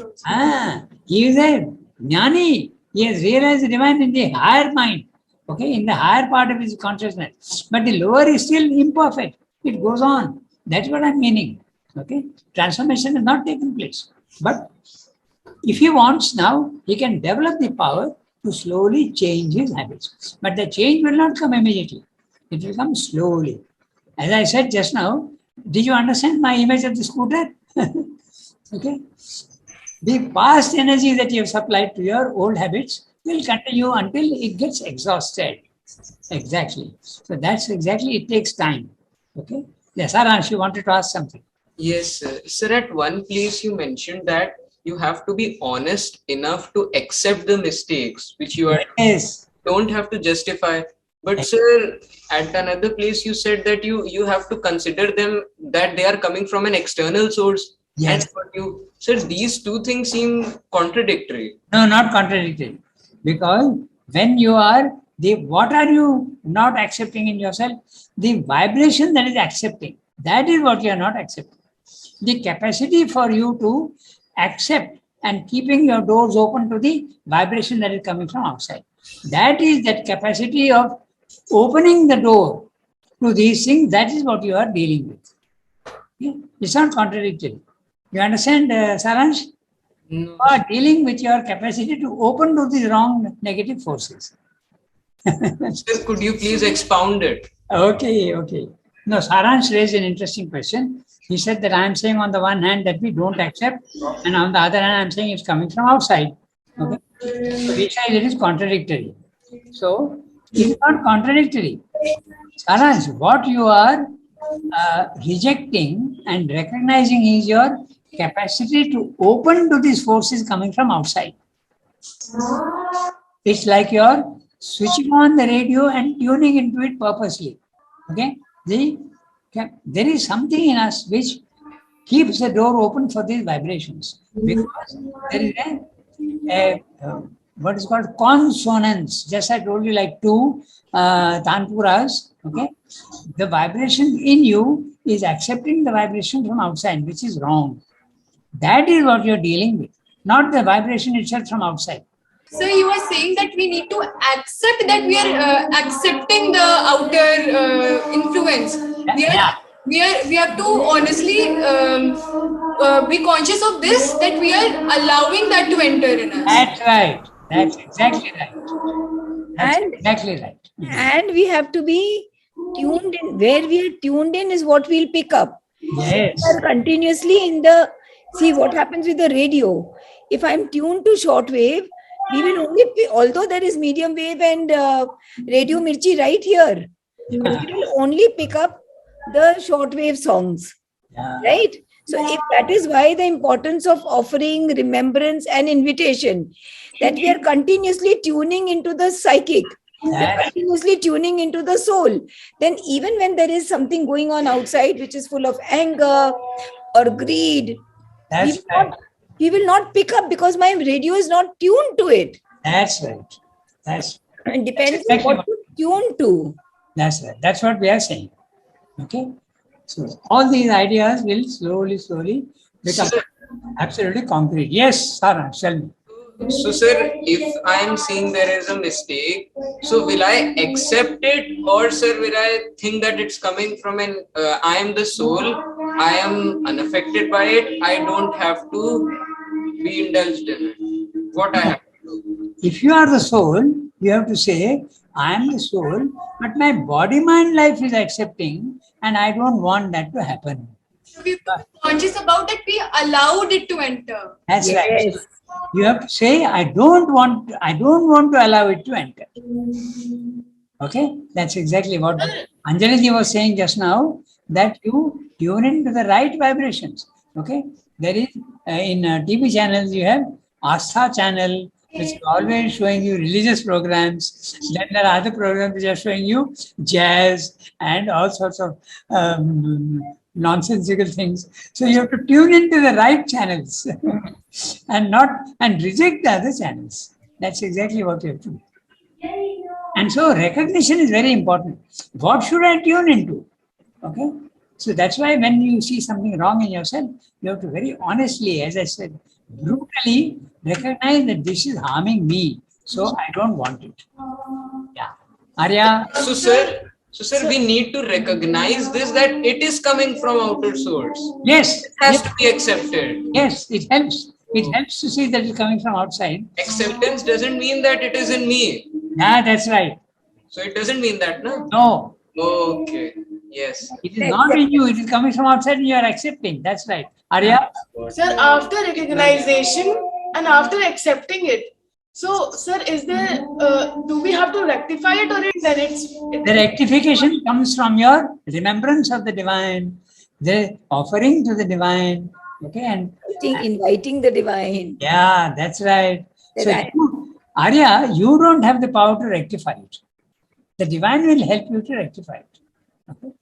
He is a jnani. He has realized the divine in the higher mind, okay, in the higher part of his consciousness. But the lower is still imperfect. It goes on. That's what I'm meaning. Okay, transformation has not taken place. But if he wants now, he can develop the power to slowly change his habits. But the change will not come immediately. It will come slowly. As I said just now, did you understand my image of the scooter? Okay. The past energy that you have supplied to your old habits will continue until it gets exhausted. Exactly. So that's exactly, it takes time. Okay. Yes, Saransh, you wanted to ask something. Yes, sir. Sir, at one place you mentioned that you have to be honest enough to accept the mistakes which you are. Yes. Don't have to justify. But sir, at another place you said that you have to consider them, that they are coming from an external source. Yes. And for you, sir, these two things seem contradictory. No, not contradictory. Because when you are, what are you not accepting in yourself? The vibration that is accepting. That is what you are not accepting. The capacity for you to accept and keeping your doors open to the vibration that is coming from outside. That is that capacity of opening the door to these things. That is what you are dealing with. Yeah? It's not contradictory. You understand, Saransh? No. You are dealing with your capacity to open to the wrong negative forces. Sir, could you please expound it? Okay. No, Saransh raised an interesting question. He said that I am saying on the one hand that we don't accept, and on the other hand, I am saying it's coming from outside. Okay. So he said it is contradictory. So it is not contradictory. Saransh, what you are rejecting and recognizing is your capacity to open to these forces coming from outside. It's like you're switching on the radio and tuning into it purposely. Okay? There is something in us which keeps the door open for these vibrations, because there is what is called consonance. Just I told you, like two tanpuras. Okay, the vibration in you is accepting the vibration from outside, which is wrong. That is what you're dealing with, not the vibration itself from outside. So you are saying that we need to accept that we are accepting the outer influence. Yeah. We have to honestly be conscious of this, that we are allowing that to enter in us. That's right. That's exactly right. That's And- exactly right. And we have to be tuned in. Where we are tuned in is what we'll pick up. Yes. We are continuously in the, see what happens with the radio. If I'm tuned to shortwave, we will only, although there is medium wave and radio mirchi right here, but we will only pick up the shortwave songs, Yeah. right? So if that is why the importance of offering remembrance and invitation, that we are continuously tuning into the psychic, we are That's- continuously tuning into the soul. Then even when there is something going on outside which is full of anger or greed, That's we will right. not, we will not pick up because my radio is not tuned to it. That's right. That's It depends exactly on what to tune to. That's right. That's what we are saying. Okay. So all these ideas will slowly become Sir, absolutely concrete. Yes, Sarah, tell me. so sir, if I am seeing there is a mistake, so will I accept it, or sir, will I think that it's coming from an I am the soul, I am unaffected by it, I don't have to be indulged in it? What I have to do? If you are the soul, you have to say, I am the soul, but my body mind life is accepting, and I don't want that to happen. So we are conscious about that, we allowed it to enter. That's right. Yes. You have to say, I don't want to allow it to enter. Okay, that's exactly what Anjali was saying just now, that you tune into the right vibrations. Okay, there is in TV channels you have Astha channel, which is always showing you religious programs. Then there are other programs which are showing you jazz and all sorts of nonsensical things. So you have to tune into the right channels and reject the other channels. That's exactly what you have to do. And so recognition is very important. What should I tune into? Okay. So that's why when you see something wrong in yourself, you have to very honestly, as I said, brutally recognize that this is harming me. So I don't want it. Yeah. Arya? So sir, we need to recognize this, that it is coming from outer source. Yes. It has to be accepted. Yes, it helps. It helps to see that it's coming from outside. Acceptance doesn't mean that it is in me. Yeah, that's right. So it doesn't mean that, no? No, Okay. Yes. it is not in you. It is coming from outside and you are accepting. That's right. Arya? Sir, after recognition and after accepting it, so sir, is there, do we have to rectify it, or then it's... The rectification comes from your remembrance of the divine, the offering to the divine. Okay, and Inviting the divine. yeah, that's right. So, Right. Arya, you don't have the power to rectify it. The divine will help you to rectify it. Okay?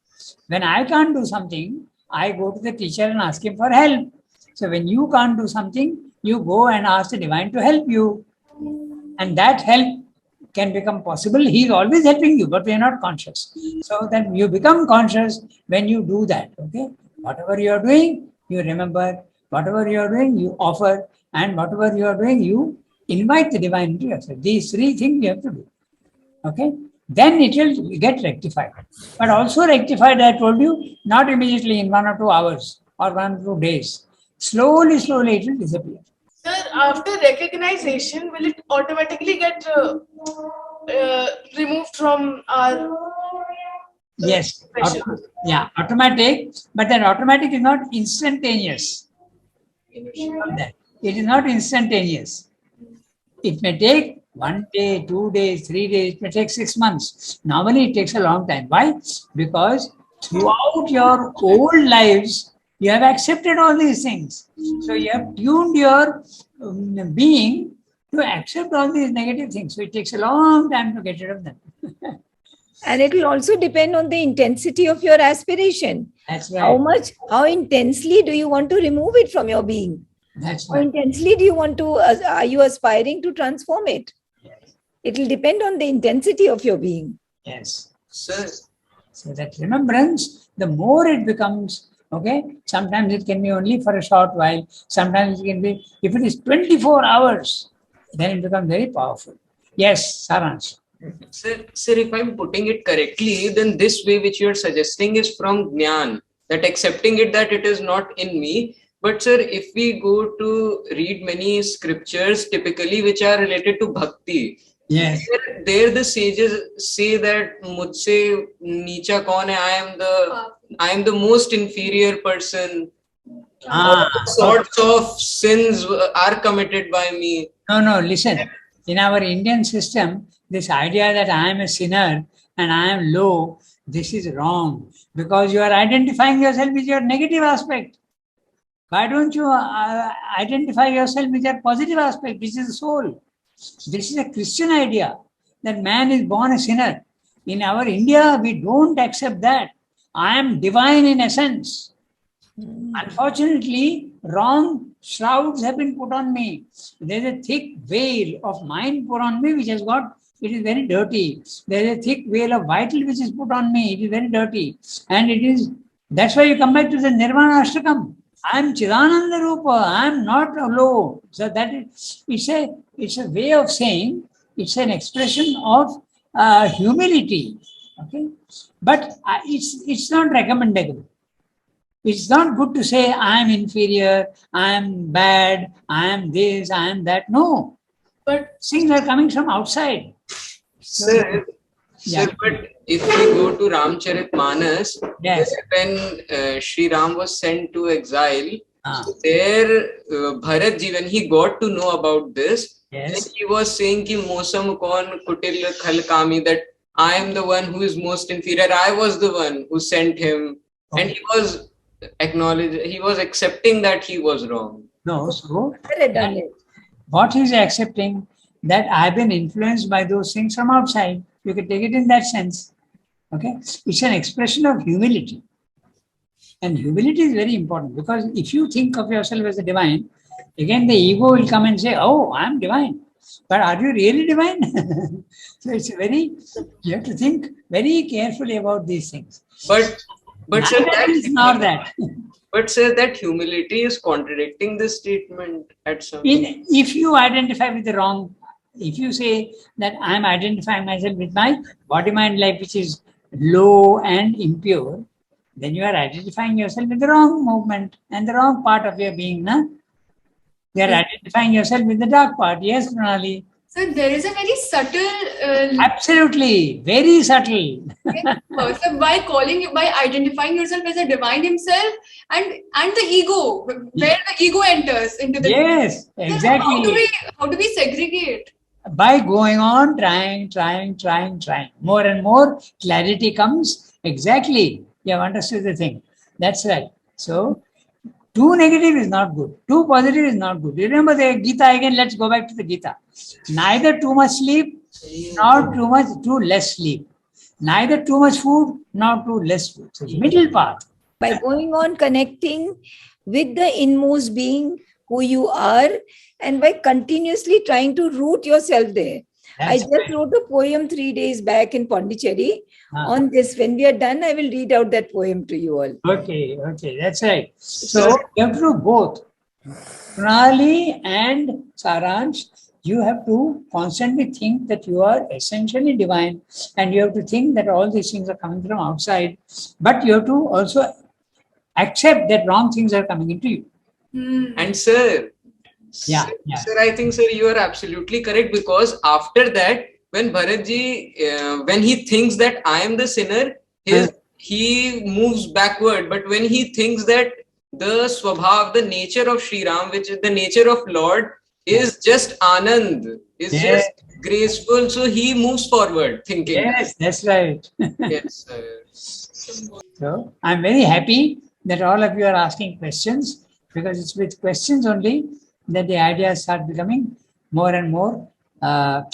When I can't do something, I go to the teacher and ask him for help. So when you can't do something, you go and ask the divine to help you. And that help can become possible. He is always helping you, but we are not conscious. So then you become conscious when you do that. Okay? Whatever you are doing, you remember. Whatever you are doing, you offer. And whatever you are doing, you invite the divine into yourself. These three things you have to do. Okay? Then it will get rectified. But also rectified, I told you, not immediately in 1 or 2 hours or 1 or 2 days. Slowly it will disappear. Sir, after recognition, will it automatically get removed from our... Yes. Pressure. Yeah, automatic. But that automatic is not instantaneous. It is not instantaneous. It may take 1 day, 2 days, 3 days, it may take 6 months. Normally it takes a long time. Why? Because throughout your old lives, you have accepted all these things. So you have tuned your being to accept all these negative things. So it takes a long time to get rid of them. And it will also depend on the intensity of your aspiration. That's How right. how intensely do you want to remove it from your being? That's How right. intensely do you want to, are you aspiring to transform it? Yes. It will depend on the intensity of your being. Yes. Sir, So that remembrance, the more it becomes, okay, sometimes it can be only for a short while, sometimes it can be, if it is 24 hours, then it becomes very powerful. Yes, Saransh. sir, if I'm putting it correctly, then this way which you're suggesting is from Jnana, that accepting it that it is not in me. But sir, if we go to read many scriptures, typically which are related to bhakti, Yes. there the sages say that mujhse neecha kaun hai, I am the most inferior person. All sorts of sins are committed by me. No, listen. In our Indian system, this idea that I am a sinner and I am low, this is wrong because you are identifying yourself with your negative aspect. Why don't you identify yourself with your positive aspect, which is the soul? This is a Christian idea that man is born a sinner. In our India, we don't accept that. I am divine in essence. Unfortunately, wrong shrouds have been put on me. There's a thick veil of mind put on me, which has got, it is very dirty. There's a thick veil of vital which is put on me, it is very dirty. And it is, that's why you come back to the Nirvana Ashtakam. I am Chidananda Rupa, I am not low. So that is, it's a way of saying, it's an expression of humility. Okay, but it's not recommendable. It's not good to say I am inferior, I am bad, I am this, I am that. No, But things are coming from outside. Sir, Yeah. but if we go to Ramcharitmanas, Yes. when Sri Ram was sent to exile, Ah. so there Bharat ji, when he got to know about this, Yes. then he was saying ki Mosam kaun kutil khal kami, that I am the one who is most inferior. I was the one who sent him, and he was accepting that he was wrong. No, so Had done it. what he's accepting, that I've been influenced by those things from outside. You can take it in that sense. Okay, it's an expression of humility. And humility is very important because if you think of yourself as a divine, again the ego will come and say, oh, I'm divine. But are you really divine? So it's you have to think very carefully about these things. But sir, Neither this nor that. But sir, that humility is contradicting this statement at some point. If you identify with the wrong, if you say that I'm identifying myself with my body, mind, life, which is low and impure, then you are identifying yourself with the wrong movement and the wrong part of your being. Na? You are identifying yourself with the dark part. Yes, Pranali. So there is a very subtle Absolutely. Very subtle. so by identifying yourself as a divine himself and the ego, where the ego enters into the Yes, So exactly. how do we segregate? By going on trying, more and more clarity comes. Exactly. You have understood the thing. That's right. So, too negative is not good. Too positive is not good. You remember the Gita again? Let's go back to the Gita. Neither too much sleep, nor too less sleep. Neither too much food, nor too less food. So, middle path. By going on connecting with the inmost being who you are, and by continuously trying to root yourself there. I just wrote a poem 3 days back in Pondicherry on this. When we are done, I will read out that poem to you all. Okay, that's right. So you have to do both. Pranali and Saransh, you have to constantly think that you are essentially divine, and you have to think that all these things are coming from outside, but you have to also accept that wrong things are coming into you. And sir, Yeah. Sir, I think, sir, you are absolutely correct, because after that, when Bharatji, when he thinks that I am the sinner, he moves backward. But when he thinks that the swabhav, the nature of Sri Ram, which is the nature of Lord, is just Anand, is just graceful, so he moves forward thinking. Yes, that's right. Yes, So I'm very happy that all of you are asking questions, because it's with questions only that the ideas start becoming more and more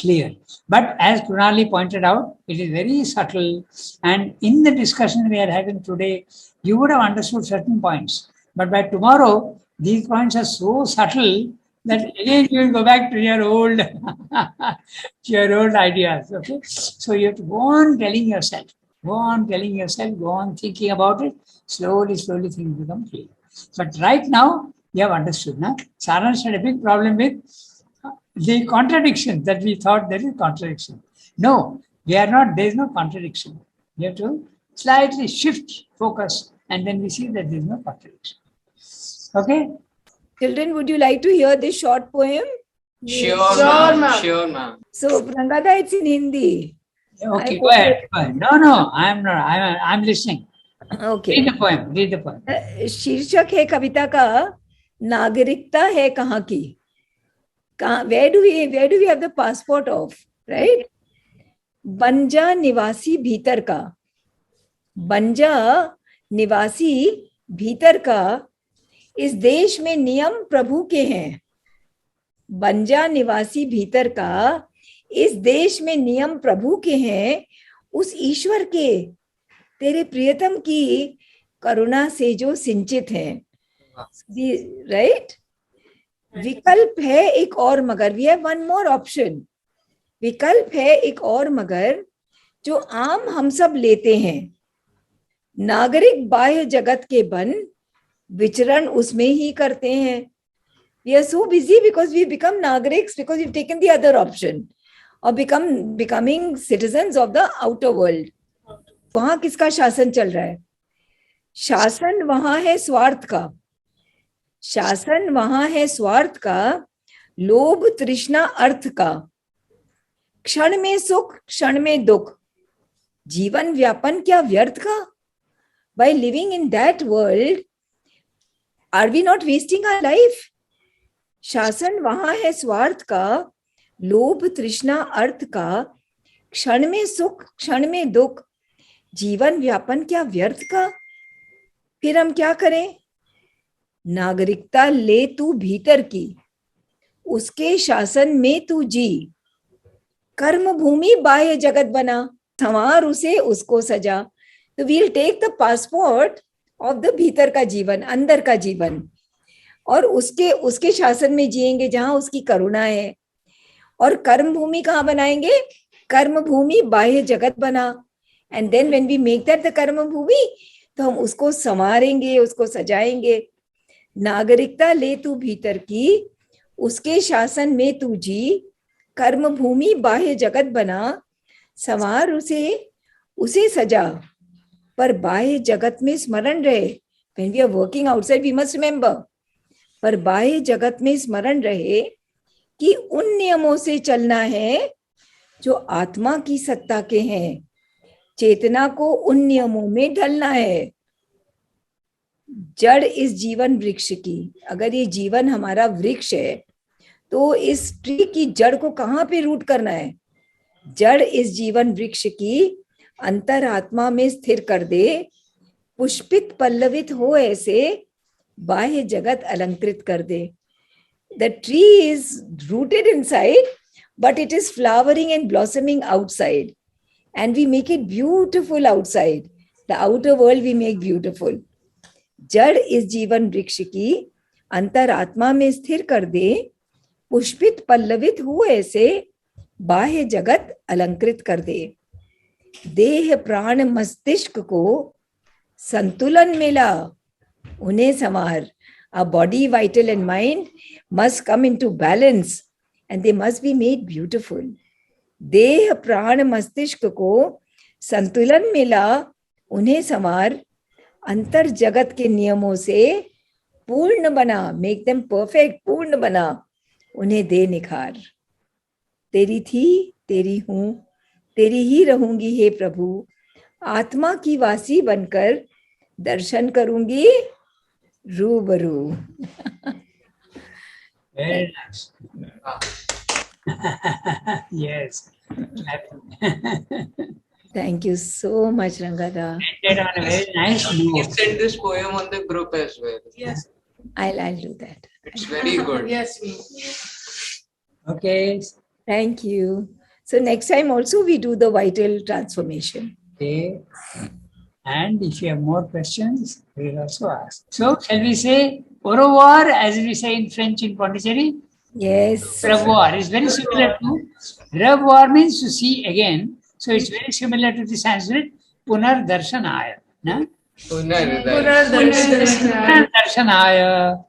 clear. But as Krunali pointed out, it is very subtle, and in the discussion we are having today, you would have understood certain points. But by tomorrow, these points are so subtle that again you will go back to your old, to your old ideas. Okay, so you have to go on telling yourself. Go on telling yourself, go on thinking about it. Slowly, slowly things become clear. But right now, you have understood. Now, Saransh had a big problem with the contradiction that we thought there is contradiction. No, we are not, there is no contradiction. We have to slightly shift focus, and then we see that there is no contradiction. Okay? Children, would you like to hear this short poem? sure, Sure, ma'am. ma'am. Sure, ma'am. So, Rangada, it's in Hindi. Okay, I go ahead. Go ahead. No, I'm not. I'm listening. Okay. Read the poem. Read the poem. शीर्षक है कविता का, नागरिकता है कहाँ की? Where do we have the passport of, right? बंजा निवासी भीतर का, बंजा निवासी भीतर का, इस देश में नियम प्रभु के हैं. बंजा निवासी भीतर का, इस देश में नियम प्रभु के हैं, उस ईश्वर के तेरे प्रियतम की करुणा से जो सिंचित हैं. राइट? विकल्प है एक और मगर. We have one more option. विकल्प है एक और मगर जो आम हम सब लेते हैं. नागरिक बाह्य जगत के बन विचरण उसमें ही करते हैं. We are so busy because we become nagariks because we've taken the other option or becoming citizens of the outer world. वहां किसका शासन चल रहा है? शासन वहां है स्वार्थ का. शासन वहां है स्वार्थ का, लोभ तृष्णा अर्थ का. क्षण में सुख क्षण में दुख, जीवन व्यापन क्या व्यर्थ का. By living in that world, are we not wasting our life? शासन वहां है स्वार्थ का, लोभ तृष्णा अर्थ का. क्षण में सुख क्षण में दुख, जीवन व्यापन क्या व्यर्थ का. फिर हम क्या करें? नागरिकता ले तू भीतर की, उसके शासन में तू जी. कर्म भूमि बाह्य जगत बना, संवार उसे उसको सजा. तो we'll take the passport of the भीतर का जीवन, अंदर का जीवन, और उसके शासन में जिएंगे जहां उसकी करुणा है. और कर्म भूमि कहाँ बनाएंगे? कर्म भूमि बाह्य जगत बना. And then when we make that the karma bhoomi, तो हम उसको संवारेंगे, उसको सजाएंगे. नागरिकता ले तू भीतर की, उसके शासन में तू जी. कर्म भूमि बाह्य जगत बना, संवार उसे सजा. पर बाह्य जगत में स्मरण रहे. When we are working outside, we must remember. पर बाह्य जगत में स्मरण रहे कि उन नियमों से चलना है जो आत्मा की सत्ता के हैं. चेतना को उन नियमों में ढलना है. जड़ इस जीवन वृक्ष की, अगर ये जीवन हमारा वृक्ष है तो इस ट्री की जड़ को कहाँ पे रूट करना है? जड़ इस जीवन वृक्ष की अंतरात्मा में स्थिर कर दे. पुष्पित पल्लवित हो ऐसे, बाह्य जगत अलंकृत कर दे. The tree is rooted inside, but it is flowering and blossoming outside. And we make it beautiful outside. The outer world we make beautiful. जड़ इस जीवन वृक्ष की अंतरात्मा में स्थिर कर दे. पुष्पित पल्लवित हो ऐसे, बाह्य जगत अलंकृत कर दे. देह प्राण मस्तिष्क को संतुलन मिला, उन्हें संवार. Our body, vital and mind must come into balance and they must be made beautiful. देह प्राण मस्तिष्क को संतुलन मिला, उन्हें संवार. अंतर जगत के नियमों से पूर्ण बना, make them perfect, पूर्ण बना, उन्हें दे निखार. तेरी थी तेरी हूं, तेरी ही रहूंगी हे प्रभु. आत्मा की वासी बनकर दर्शन करूंगी रूबरू. Very nice. Yes. Thank you so much, Rangada. Ended on a very nice Please note. send this poem on the group as well. Yes. I'll do that. It's very good. Yes. Okay. Thank you. So next time also we do the vital transformation. Okay. And if you have more questions, we will also ask. So, shall we say au revoir, as we say in French in Pondicherry? Yes. Revoir is very similar to revoir means to see again. So it's very similar to the Sanskrit punar darshanaya. Punar Punar darshanaya. Darshanaya.